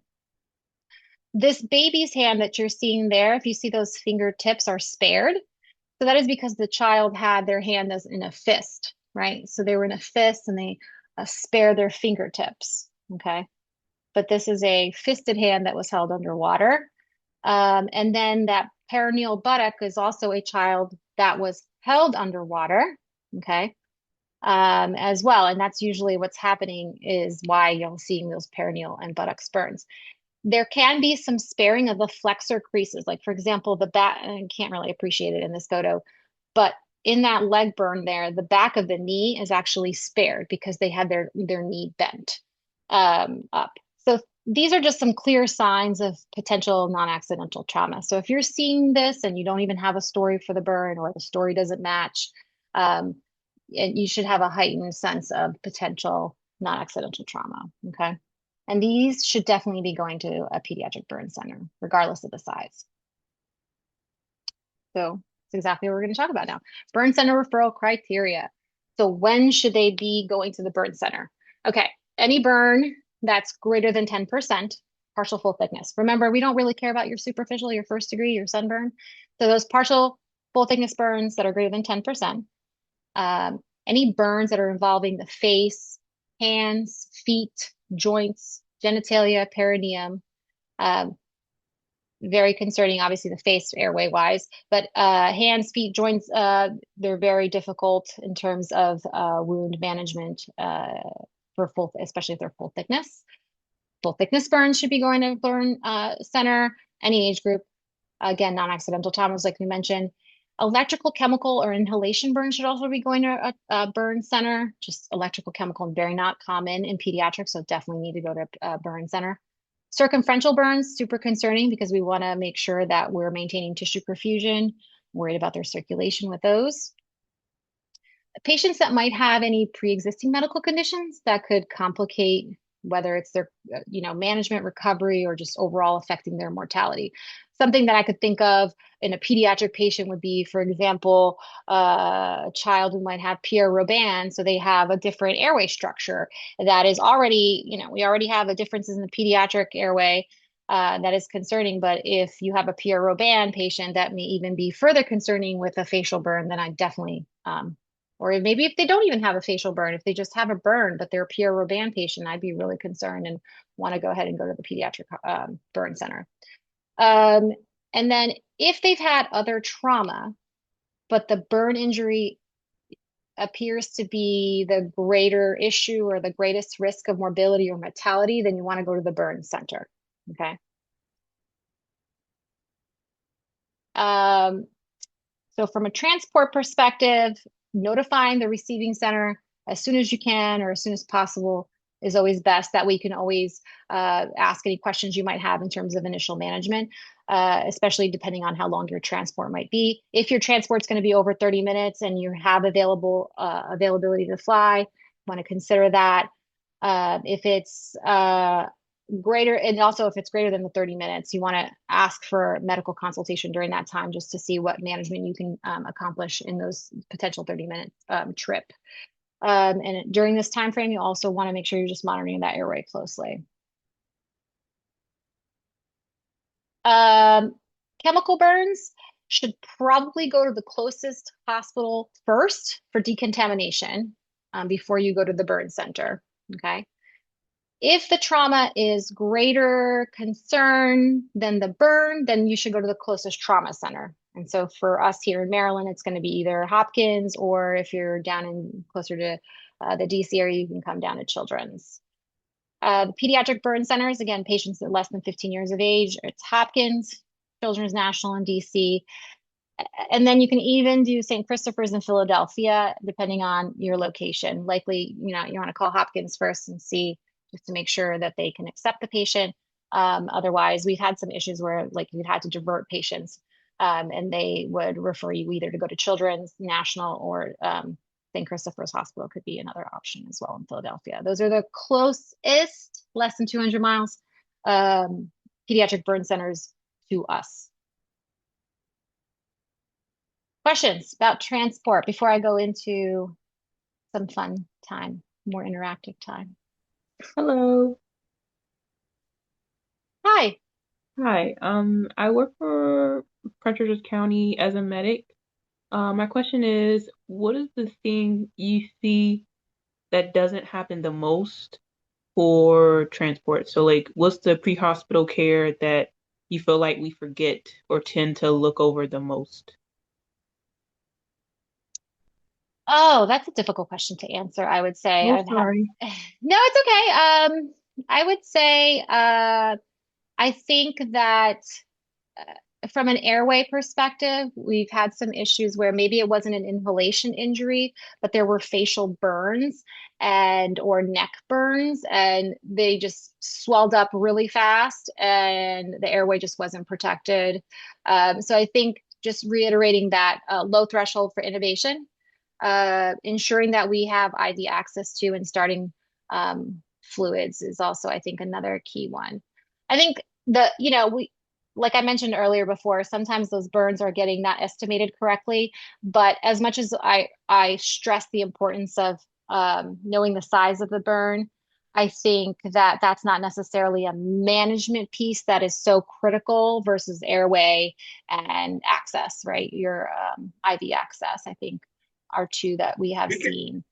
This baby's hand that you're seeing there, if you see those fingertips are spared, so that is because the child had their hand as in a fist, right? So they were in a fist and they spare their fingertips, okay? But this is a fisted hand that was held underwater. And then that perineal buttock is also a child that was held underwater, okay? As well. And that's usually what's happening, is why you're seeing those perineal and buttocks burns. There can be some sparing of the flexor creases. Like for example, the back, I can't really appreciate it in this photo, but in that leg burn there, the back of the knee is actually spared because they had their knee bent up. So these are just some clear signs of potential non-accidental trauma. So if you're seeing this and you don't even have a story for the burn, or the story doesn't match, you should have a heightened sense of potential non-accidental trauma, okay? And these should definitely be going to a pediatric burn center, regardless of the size. So that's exactly what we're going to talk about now. Burn center referral criteria. So when should they be going to the burn center? Okay, any burn that's greater than 10% partial full thickness. Remember, we don't really care about your superficial, your first degree, your sunburn. So those partial full thickness burns that are greater than 10%. Any burns that are involving the face, hands, feet, joints, genitalia, perineum. Very concerning, obviously, the face airway wise, but hands, feet, joints, they're very difficult in terms of wound management for especially if they're full thickness. Full thickness burns should be going to burn center, any age group. Again, non-accidental traumas, like we mentioned. Electrical, chemical, or inhalation burns should also be going to a burn center. Just electrical, chemical, and very not common in pediatrics, so definitely need to go to a burn center. Circumferential burns, super concerning because we want to make sure that we're maintaining tissue perfusion, worried about their circulation with those. Patients that might have any pre-existing medical conditions that could complicate whether it's their management, recovery, or just overall affecting their mortality. Something that I could think of in a pediatric patient would be, for example, a child who might have Pierre Robin, so they have a different airway structure that is already, we already have a differences in the pediatric airway that is concerning. But if you have a Pierre Robin patient, that may even be further concerning with a facial burn, then I definitely, or maybe if they don't even have a facial burn, if they just have a burn, but they're a Pierre Robin patient, I'd be really concerned and want to go ahead and go to the pediatric burn center. And then if they've had other trauma, but the burn injury appears to be the greater issue or the greatest risk of morbidity or mortality, then you want to go to the burn center. Okay. So from a transport perspective, notifying the receiving center as soon as you can or as soon as possible is always best. That way you can always ask any questions you might have in terms of initial management, especially depending on how long your transport might be. If your transport's going to be over 30 minutes and you have availability to fly, want to consider that. If it's greater, and also if it's greater than the 30 minutes, you want to ask for medical consultation during that time just to see what management you can accomplish in those potential 30-minute trip. And during this time frame, you also want to make sure you're just monitoring that airway closely. Chemical burns should probably go to the closest hospital first for decontamination before you go to the burn center. Okay. If the trauma is greater concern than the burn, then you should go to the closest trauma center. And so for us here in Maryland, it's going to be either Hopkins, or if you're down in closer to the DC area, you can come down to Children's. The pediatric burn centers, again, patients that less than 15 years of age, it's Hopkins, Children's National in DC. And then you can even do St. Christopher's in Philadelphia, depending on your location. Likely, you want to call Hopkins first and see, just to make sure that they can accept the patient. Otherwise, we've had some issues where like you'd had to divert patients, and they would refer you either to go to Children's National or St. Christopher's Hospital could be another option as well in Philadelphia. Those are the closest, less than 200 miles, pediatric burn centers to us. Questions about transport before I go into some fun time, more interactive time? Hello. Hi. Hi. I work for Portuguese County as a medic. My question is, what is the thing you see that doesn't happen the most for transport? So, like, what's the pre-hospital care that you feel like we forget or tend to look over the most? Oh, that's a difficult question to answer, I would say. Oh, sorry. No, it's okay. I would say I think that from an airway perspective, we've had some issues where maybe it wasn't an inhalation injury, but there were facial burns or neck burns, and they just swelled up really fast, and the airway just wasn't protected. So I think just reiterating that low threshold for intubation, ensuring that we have IV access to and starting fluids is also, I think, another key one. I think like I mentioned earlier before, sometimes those burns are getting not estimated correctly. But as much as I stress the importance of knowing the size of the burn, I think that that's not necessarily a management piece that is so critical versus airway and access, right? Your IV access, I think, are two that we have seen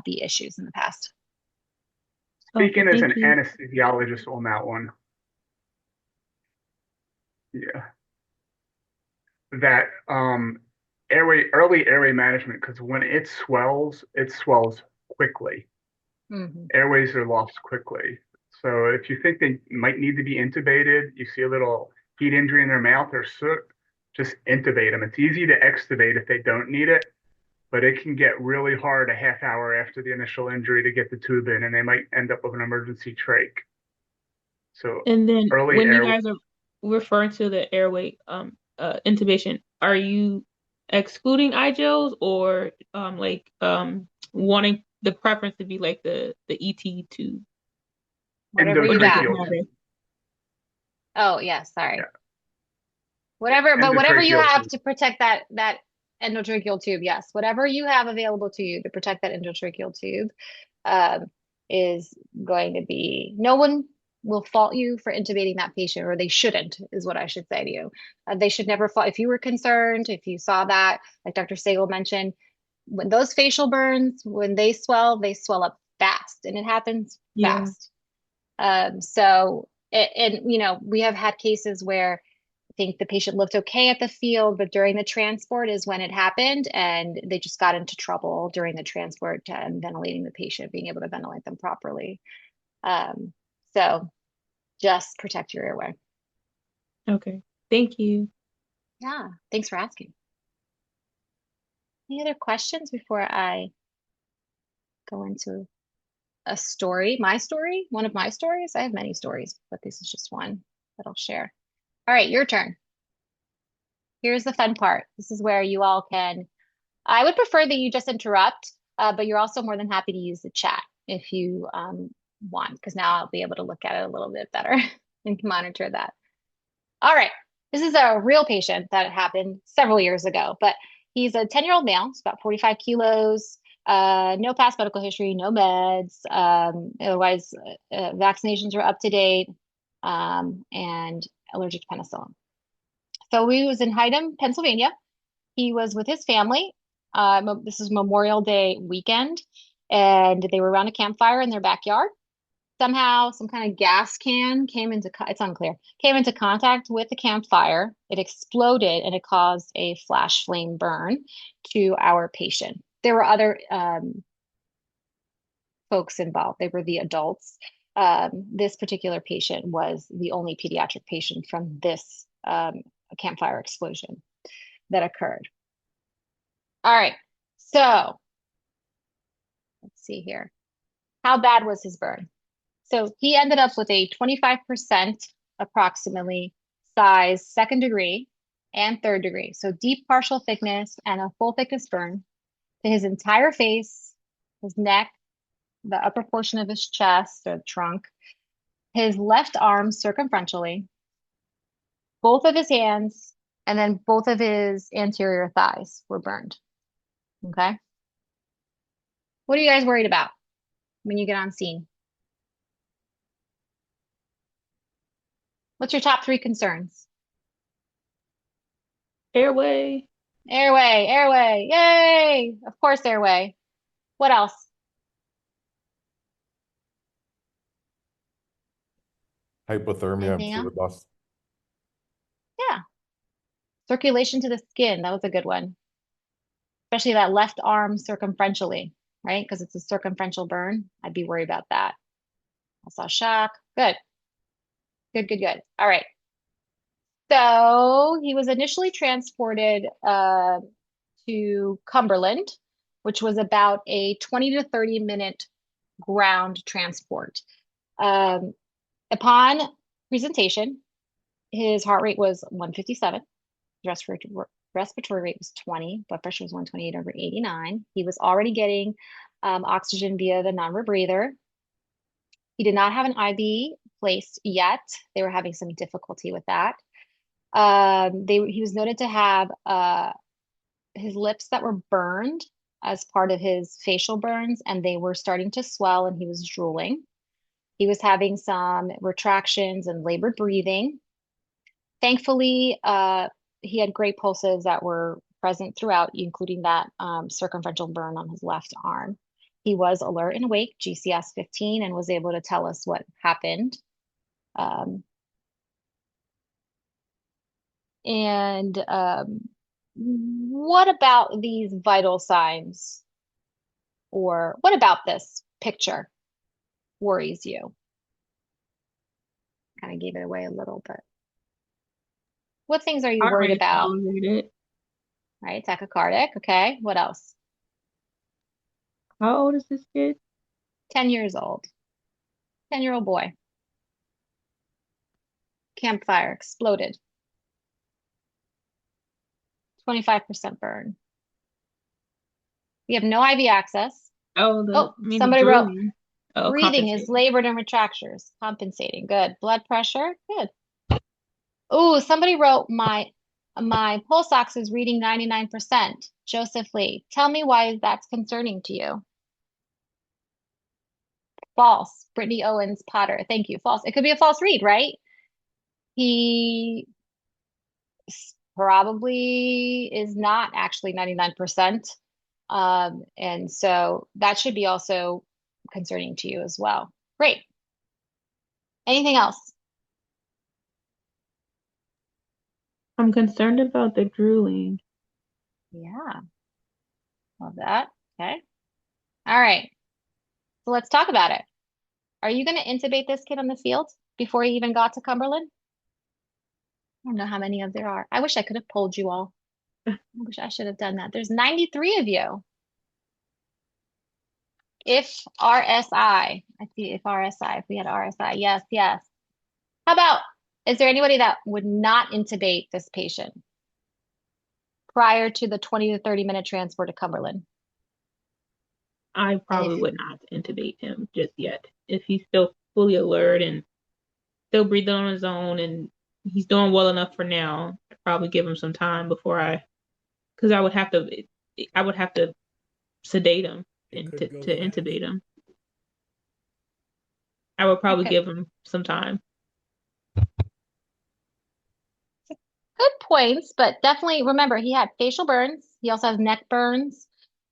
be issues in the past. Speaking Okay, as thank an you. anesthesiologist on that one, yeah, that early airway management, because when it swells quickly. Mm-hmm. Airways are lost quickly. So if you think they might need to be intubated, you see a little heat injury in their mouth or soot, just intubate them. It's easy to extubate if they don't need it, but it can get really hard a half hour after the initial injury to get the tube in, and they might end up with an emergency trach. So And then early when you air, guys are referring to the airway intubation, are you excluding eye gels or wanting the preference to be like the ET tube? Whatever Or you does it got. endotracheal matter? tube. Oh, yeah, sorry. Yeah, But whatever you endotracheal have tube. to protect that endotracheal tube, yes. Whatever you have available to you to protect that endotracheal tube um, is going to be, no one will fault you for intubating that patient, or they shouldn't, is what I should say to you. They should never fault. If you were concerned, if you saw that, like Dr. Sagel mentioned, when those facial burns, when they swell up fast, and it happens Yeah. fast. So, and we have had cases where think the patient looked okay at the field, but during the transport is when it happened, and they just got into trouble during the transport and ventilating the patient, being able to ventilate them properly. So just protect your airway. Okay. Thank you. Yeah, thanks for asking. Any other questions before I go into a story? My story? One of my stories? I have many stories, but this is just one that I'll share. All right, your turn. Here's the fun part. This is where you all can, I would prefer that you just interrupt, but you're also more than happy to use the chat if you want, because now I'll be able to look at it a little bit better and monitor that. All right, this is a real patient that happened several years ago, but he's a 10-year-old male. He's about 45 kilos, no past medical history, no meds. Otherwise, vaccinations are up to date, and allergic to penicillin. So he was in Hyden, Pennsylvania. He was with his family. This is Memorial Day weekend, and they were around a campfire in their backyard. Somehow, some kind of gas can it's unclear, came into contact with the campfire. It exploded and it caused a flash flame burn to our patient. There were other folks involved. They were the adults. This particular patient was the only pediatric patient from this campfire explosion that occurred. All right, so let's see here. How bad was his burn? So he ended up with a 25% approximately size, second degree and third degree. So deep partial thickness and a full thickness burn to his entire face, his neck, the upper portion of his chest or the trunk, his left arm circumferentially, both of his hands, and then both of his anterior thighs were burned. Okay. What are you guys worried about when you get on scene? What's your top 3 concerns? Airway. Airway, airway, yay! Of course, airway. What else? Hypothermia and Anything else? fluid loss. Yeah. Circulation to the skin, that was a good one. Especially that left arm circumferentially, right? Because it's a circumferential burn. I'd be worried about that. I saw shock. Good. Good, good, good. All right. So he was initially transported to Cumberland, which was about a 20 to 30 minute ground transport. Upon presentation, his heart rate was 157. Respiratory rate was 20. Blood pressure was 128/89. He was already getting oxygen via the non-rebreather. He did not have an IV placed yet. They were having some difficulty with that. He was noted to have his lips that were burned as part of his facial burns, and they were starting to swell, and he was drooling. He was having some retractions and labored breathing. Thankfully, he had great pulses that were present throughout, including that circumferential burn on his left arm. He was alert and awake, GCS 15, and was able to tell us what happened. What about these vital signs? Or what about this picture worries you? Kind of gave it away a little bit. What things are you Heart worried rate about? elevated. Right, tachycardic. Okay, what else? How old is this kid? 10 years old. 10-year-old boy. Campfire exploded. 25% burn. We have no IV access. Oh, Oh, the somebody wrote drooling. Oh, breathing is compensating. labored and retractures. Compensating. Good. Blood pressure. Good. Oh, somebody wrote my pulse ox is reading 99%. Joseph Lee. Tell me why that's concerning to you. False. Brittany Owens Potter. Thank you. False. It could be a false read, right? He probably is not actually 99%. And so that should be also concerning to you as well. Great. Anything else? I'm concerned about the drooling. Yeah, love that. Okay. All right. So let's talk about it. Are you going to intubate this kid on the field before he even got to Cumberland? I don't know how many of there are. I wish I could have polled you all. I wish I should have done that. There's 93 of you. If RSI, I see if RSI, if we had RSI, yes, yes. How about, is there anybody that would not intubate this patient prior to the 20 to 30 minute transport to Cumberland? I And probably if, would not intubate him just yet. If he's still fully alert and still breathing on his own and he's doing well enough for now, I'd probably give him some time before because I would have to sedate him It and could go to fast. intubate him. I would probably okay, give him some time. good points, but definitely remember he had facial burns. He also has neck burns.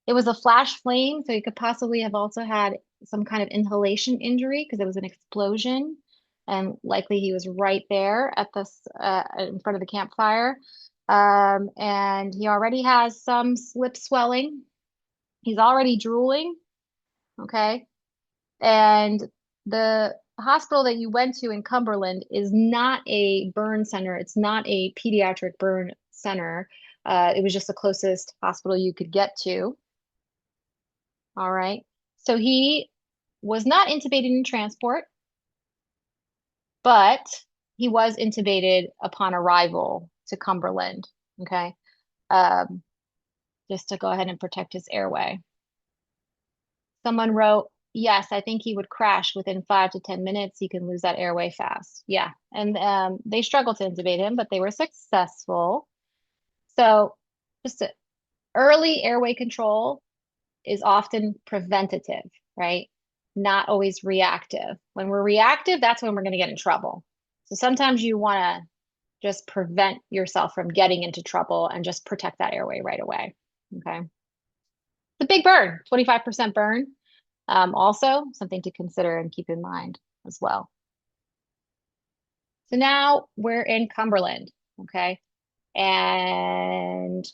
It was a flash flame, so he could possibly have also had some kind of inhalation injury because it was an explosion, and likely he was right there at this in front of the campfire. And he already has some lip swelling. He's already drooling. Okay, and the hospital that you went to in Cumberland is not a burn center. It's not a pediatric burn center. It was just the closest hospital you could get to. All right. So he was not intubated in transport, but he was intubated upon arrival to Cumberland. Okay. Um, just to go ahead and protect his airway. Someone wrote, yes, I think he would crash within 5 to 10 minutes. He can lose that airway fast. Yeah. And they struggled to intubate him, but they were successful. So just early airway control is often preventative, right? Not always reactive. When we're reactive, that's when we're going to get in trouble. So sometimes you want to just prevent yourself from getting into trouble and just protect that airway right away. Okay. It's a big burn, 25% burn. Also, something to consider and keep in mind as well. So now we're in Cumberland, okay? And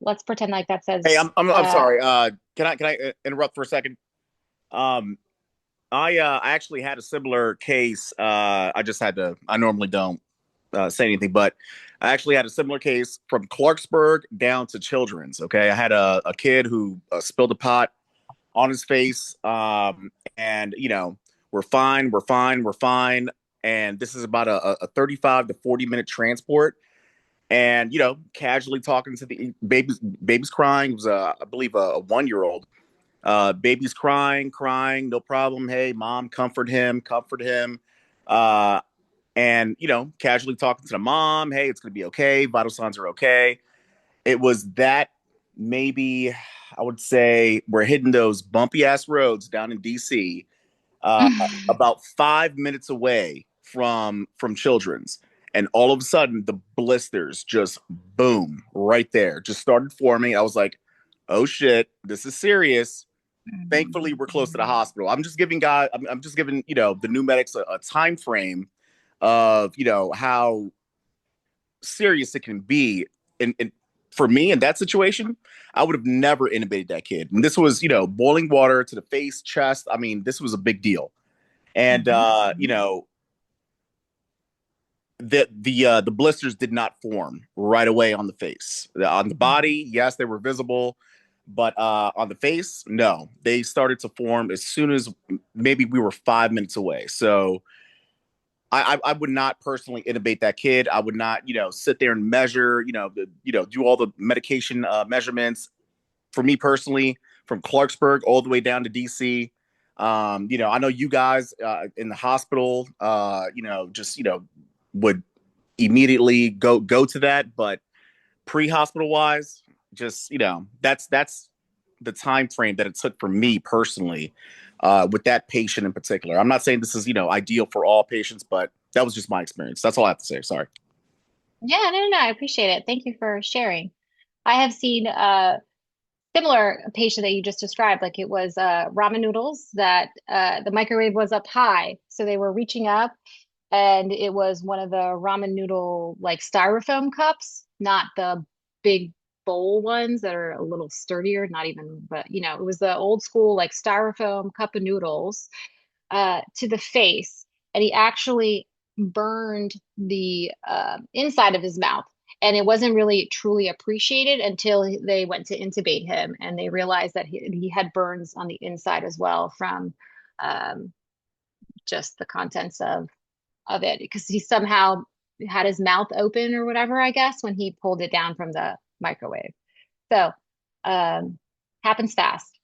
let's pretend like that Hey, says I'm sorry. Can I interrupt for a second? Um, I actually had a similar case. I normally don't say anything, but I actually had a similar case from Clarksburg down to Children's. Okay, I had a kid who spilled a pot on his face, and we're fine, we're fine, we're fine. And this is about a 35 to 40 minute transport, and casually talking to the baby's crying. It was I believe a 1 year old. Baby's crying, no problem. Hey, mom, comfort him, comfort him. uh and casually talking to the mom. Hey, it's gonna be okay, vital signs are okay. It was that, maybe I would say we're hitting those bumpy ass roads down in DC, uh, about 5 minutes away from Children's, and all of a sudden the blisters just boom right there, just started forming. I was like, "Oh shit, this is serious." Thankfully, we're close to the hospital. I'm just giving the new medics a time frame of how serious it can be. And for me in that situation, I would have never intubated that kid. And this was boiling water to the face, chest. I mean, this was a big deal. And the blisters did not form right away on the face. On the body, yes, they were visible, but on the face, no. They started to form as soon as maybe we were 5 minutes away. So I would not personally intubate that kid. I would not sit there and measure do all the medication measurements. For me personally, from Clarksburg all the way down to DC. I know you guys in the hospital, just would immediately go to that, but pre-hospital wise, just that's the time frame that it took for me personally, with that patient in particular. I'm not saying this is ideal for all patients, but that was just my experience. That's all I have to say. Sorry. Yeah, no, I appreciate it. Thank you for sharing. I have seen similar patient that you just described. Like it was ramen noodles that the microwave was up high, so they were reaching up and it was one of the ramen noodle like styrofoam cups, not the big bowl ones that are a little sturdier, not even, but you know, it was the old school like styrofoam cup of noodles to the face, and he actually burned the inside of his mouth. And it wasn't really truly appreciated until they went to intubate him, and they realized that he had burns on the inside as well from um, just the contents of it, because he somehow had his mouth open or whatever, I guess, when he pulled it down from the microwave. So happens fast.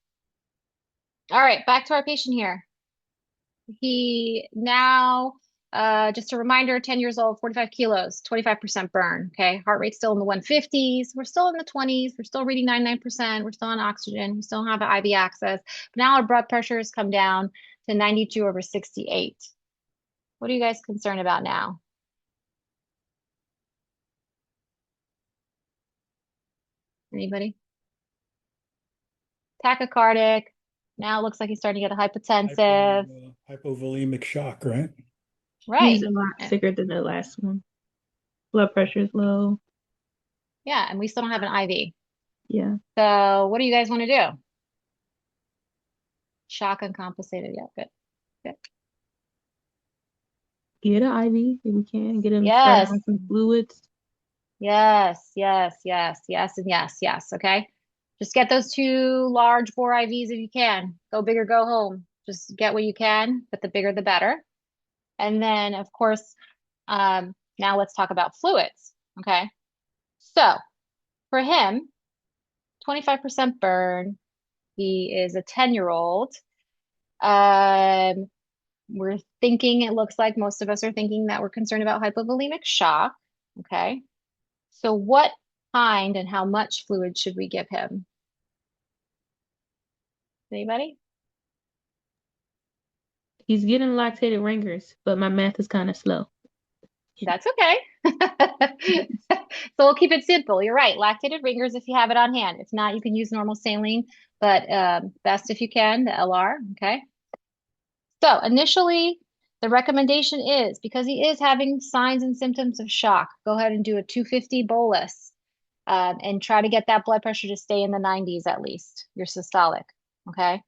All right, back to our patient here. He now, just a reminder, 10 years old, 45 kilos, 25% burn. Okay. Heart rate still in the 150s. We're still in the 20s. We're still reading 99%. We're still on oxygen. We still have IV access. But now our blood pressure has come down to 92/68. What are you guys concerned about now? Anybody? Tachycardic. Now it looks like he's starting to get a hypotensive. Hypovolemic shock, right? Right. He's a lot sicker than the last one. Blood pressure is low. Yeah, and we still don't have an IV. Yeah. So what do you guys want to do? Shock uncompensated. Yeah, good. Good. Get an IV if we can. Get him Yes. started on some fluids. Yes, yes, yes, yes, and yes, yes. Okay. Just get those 2 large bore IVs if you can. Go big or go home. Just get what you can, but the bigger the better. And then, of course, now let's talk about fluids. Okay. So for him, 25% burn. He is a 10-year-old. We're thinking, it looks like most of us are thinking that we're concerned about hypovolemic shock. Okay. So what kind and how much fluid should we give him? Anybody? He's getting lactated ringers, but my math is kind of slow. That's okay. So we'll keep it simple. You're right. Lactated ringers if you have it on hand. If not, you can use normal saline, but best if you can, the LR. Okay. So initially, the recommendation is, because he is having signs and symptoms of shock, go ahead and do a 250 bolus and try to get that blood pressure to stay in the 90s at least, your systolic. Okay.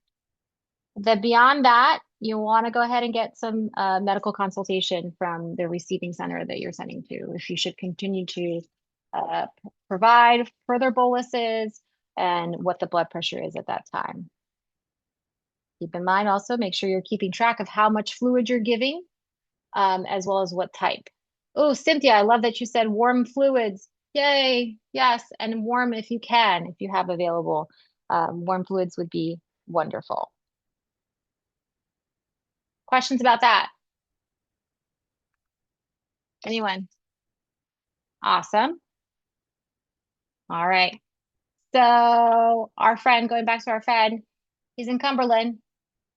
Then beyond that, you want to go ahead and get some medical consultation from the receiving center that you're sending to, if you should continue to provide further boluses and what the blood pressure is at that time. Keep in mind also, make sure you're keeping track of how much fluid you're giving, as well as what type. Oh, Cynthia, I love that you said warm fluids. Yay, yes, and warm if you can, if you have available. Warm fluids would be wonderful. Questions about that? Anyone? Awesome. All right. So our friend, going back to our friend, he's in Cumberland.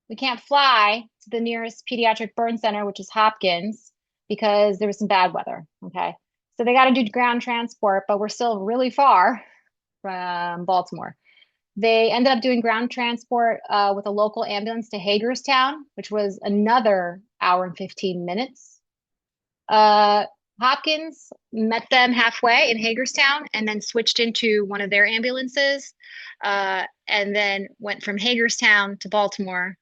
We can't fly to the nearest pediatric burn center, which is Hopkins, because there was some bad weather. Okay. So they got to do ground transport, but we're still really far from Baltimore. They ended up doing ground transport with a local ambulance to Hagerstown, which was another hour and 15 minutes. Hopkins met them halfway in Hagerstown and then switched into one of their ambulances and then went from Hagerstown to Baltimore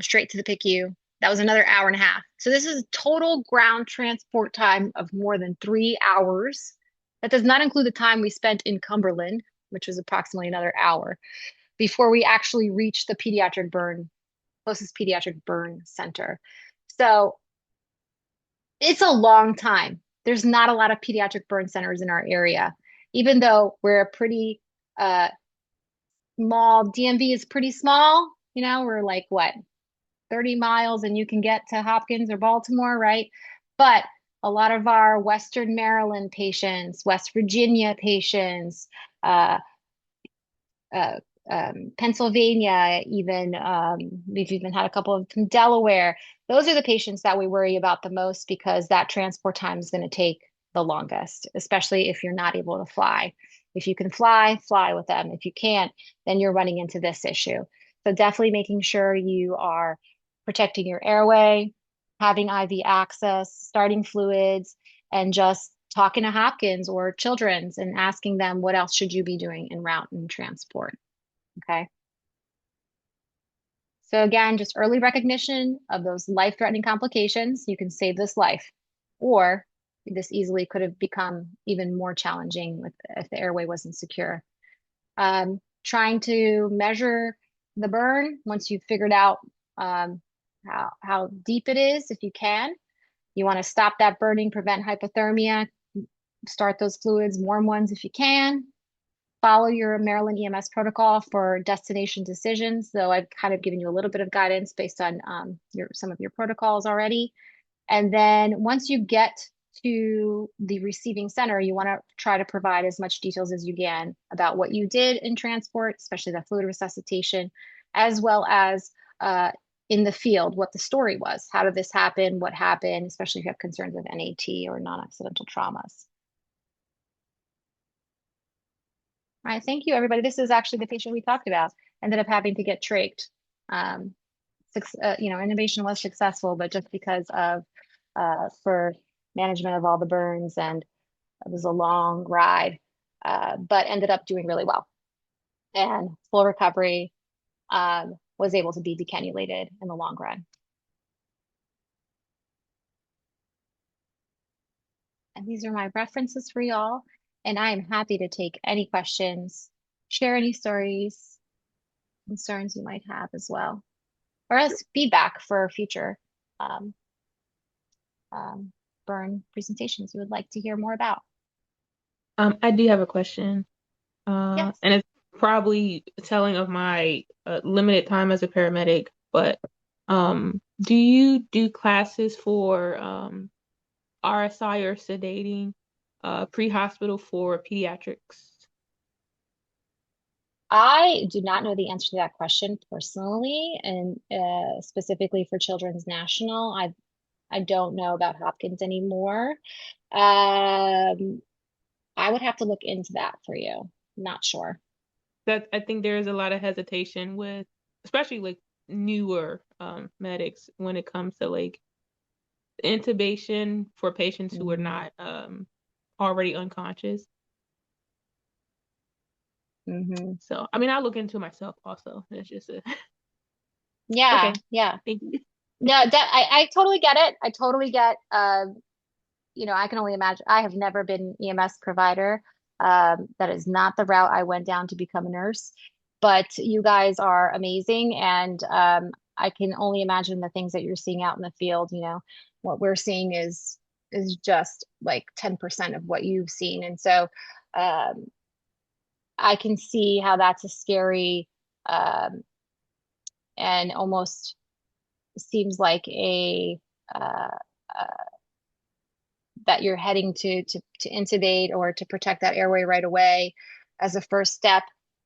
straight to the PICU. That was another hour and a half. So this is total ground transport time of more than 3 hours. That does not include the time we spent in Cumberland, which was approximately another hour, before we actually reached the closest pediatric burn center. So it's a long time. There's not a lot of pediatric burn centers in our area, even though we're a pretty small, DMV is pretty small. You know, we're like, what, 30 miles and you can get to Hopkins or Baltimore, right? But a lot of our Western Maryland patients, West Virginia patients, Pennsylvania, even we've even had a couple of from Delaware. Those are the patients that we worry about the most, because that transport time is going to take the longest, especially if you're not able to fly. If you can fly, fly with them. If you can't, then you're running into this issue. So definitely making sure you are protecting your airway, having IV access, starting fluids, and just talking to Hopkins or Children's and asking them what else should you be doing en route and transport. Okay. So again, just early recognition of those life-threatening complications. You can save this life, or this easily could have become even more challenging if the airway wasn't secure. Trying to measure the burn once you've figured out how deep it is, if you can. You want to stop that burning, prevent hypothermia, start those fluids, warm ones if you can. Follow your Maryland EMS protocol for destination decisions, though I've kind of given you a little bit of guidance based on some of your protocols already. And then once you get to the receiving center, you want to try to provide as much details as you can about what you did in transport, especially the fluid resuscitation, as well as in the field, what the story was. How did this happen? What happened? Especially if you have concerns with NAT or non-accidental traumas. All right, thank you, everybody. This is actually the patient we talked about. Ended up having to get trached. Innovation was successful, but just because of for management of all the burns, and it was a long ride, but ended up doing really well. And full recovery, was able to be decannulated in the long run. And these are my references for y'all. And I am happy to take any questions, share any stories, concerns you might have as well, or as feedback for future burn presentations you would like to hear more about. I do have a question. Yes. And it's probably telling of my limited time as a paramedic, but do you do classes for RSI or sedating pre-hospital for pediatrics? I do not know the answer to that question personally, and specifically for Children's National. I don't know about Hopkins anymore. I would have to look into that for you. Not sure. That I think there is a lot of hesitation with, especially like newer medics when it comes to like intubation for patients who are not already unconscious. So, I mean, I'll look into myself also. It's just a yeah, okay. Yeah. Thank you. Yeah, I totally get it. I totally get, I can only imagine. I have never been an EMS provider. That is not the route I went down to become a nurse, but you guys are amazing. And I can only imagine the things that you're seeing out in the field. What we're seeing is just like 10% of what you've seen. And so I can see how that's a scary and almost seems like that you're heading to intubate or to protect that airway right away as a first step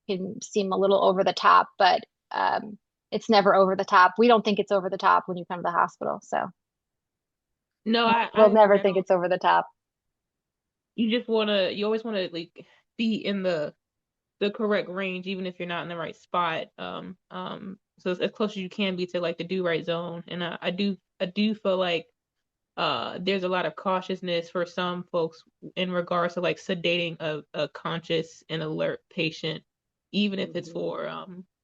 can seem a little over the top, but it's never over the top. We don't think it's over the top when you come to the hospital. So No, we'll I never think it's over the top. You always wanna like be in the correct range, even if you're not in the right spot. So as close as you can be to like the do right zone. And I do feel like there's a lot of cautiousness for some folks in regards to like sedating a conscious and alert patient, even if it's for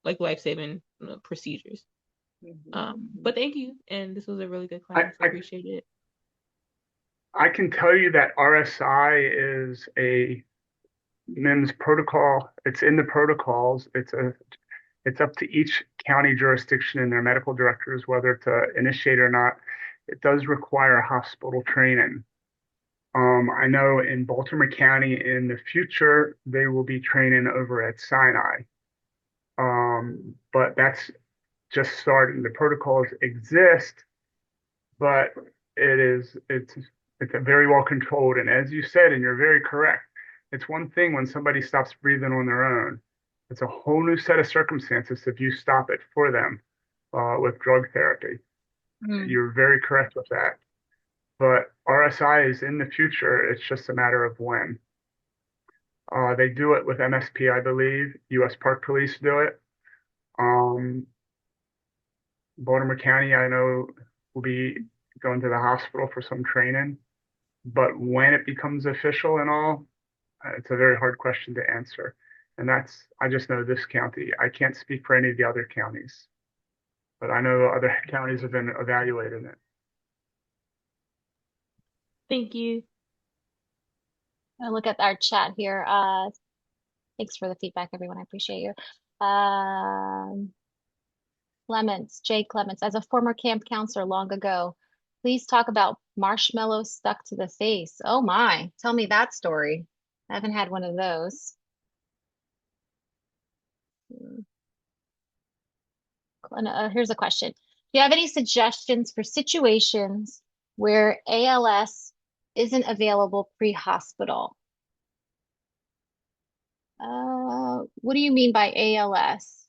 like life-saving procedures. But thank you, and this was a really good class. I appreciate it. I can tell you that RSI is a MIMS protocol. It's in the protocols. It's up to each county jurisdiction and their medical directors whether to initiate or not. It does require hospital training. I know in Baltimore County in the future they will be training over at Sinai, but that's just starting. The protocols exist, but it's a very well controlled. And as you said, and you're very correct, it's one thing when somebody stops breathing on their own. It's a whole new set of circumstances if you stop it for them with drug therapy. You're very correct with that. But RSI is in the future. It's just a matter of when. They do it with MSP, I believe. U.S. Park Police do it. Baltimore County, I know, will be going to the hospital for some training. But when it becomes official and all, it's a very hard question to answer. And I just know this county. I can't speak for any of the other counties, but I know other counties have been evaluating it. Thank you. I'll look at our chat here. Thanks for the feedback, everyone. I appreciate you. Jay Clements, as a former camp counselor long ago, please talk about marshmallows stuck to the face. Oh my, tell me that story. I haven't had one of those. Here's a question. Do you have any suggestions for situations where ALS isn't available pre-hospital? What do you mean by ALS?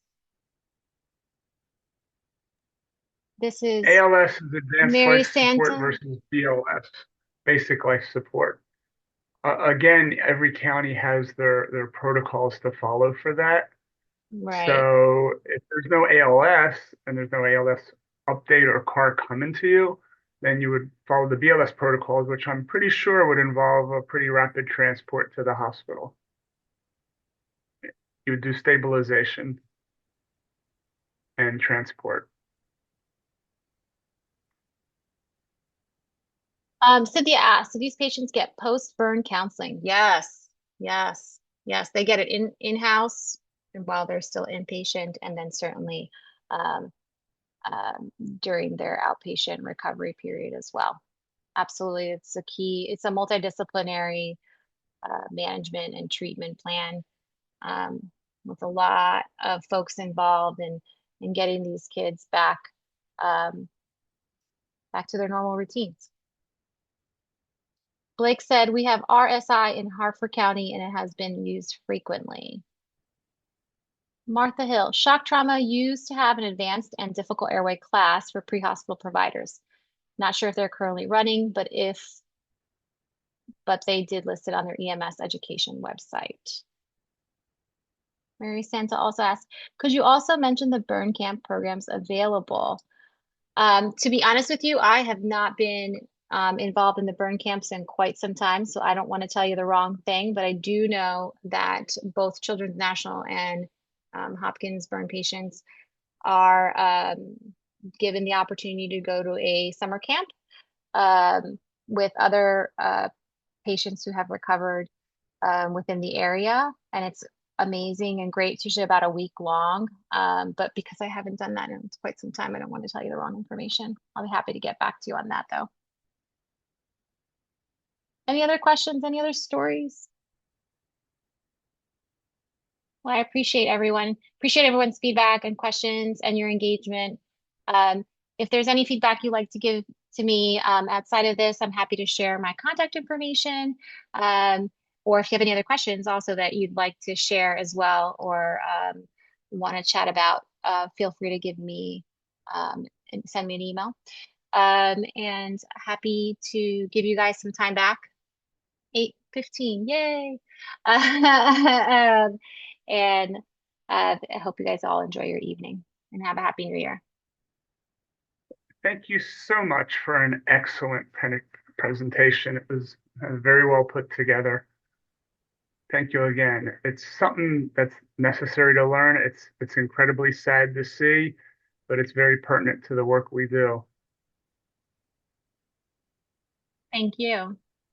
This is ALS is advanced Mary life support Santa. versus BLS, basic life support. Again, every county has their protocols to follow for that. Right. So if there's no ALS and there's no ALS update or car coming to you, then you would follow the BLS protocols, which I'm pretty sure would involve a pretty rapid transport to the hospital. You would do stabilization and transport. Cynthia asked, do these patients get post-burn counseling? Yes, yes, yes. They get it in-house and while they're still inpatient, and then certainly during their outpatient recovery period as well. Absolutely, it's a key. It's a multidisciplinary management and treatment plan with a lot of folks involved in getting these kids back to their normal routines. Blake said, we have RSI in Harford County and it has been used frequently. Martha Hill, shock trauma used to have an advanced and difficult airway class for pre-hospital providers. Not sure if they're currently running, but they did list it on their EMS education website. Mary Santa also asked, could you also mention the burn camp programs available? To be honest with you, I have not been involved in the burn camps in quite some time, so I don't want to tell you the wrong thing, but I do know that both Children's National and Hopkins burn patients are given the opportunity to go to a summer camp with other patients who have recovered within the area, and it's amazing and great. It's usually about a week long, but because I haven't done that in quite some time, I don't want to tell you the wrong information. I'll be happy to get back to you on that, though. Any other questions? Any other stories? Well, I appreciate everyone's feedback and questions and your engagement. If there's any feedback you'd like to give to me outside of this, I'm happy to share my contact information. Or if you have any other questions also that you'd like to share as well, or want to chat about, feel free to give me and send me an email. And happy to give you guys some time back. 8:15, yay! And I hope you guys all enjoy your evening and have a happy new year. Thank you so much for an excellent presentation. It was very well put together. Thank you again. It's something that's necessary to learn. It's incredibly sad to see, but it's very pertinent to the work we do. Thank you.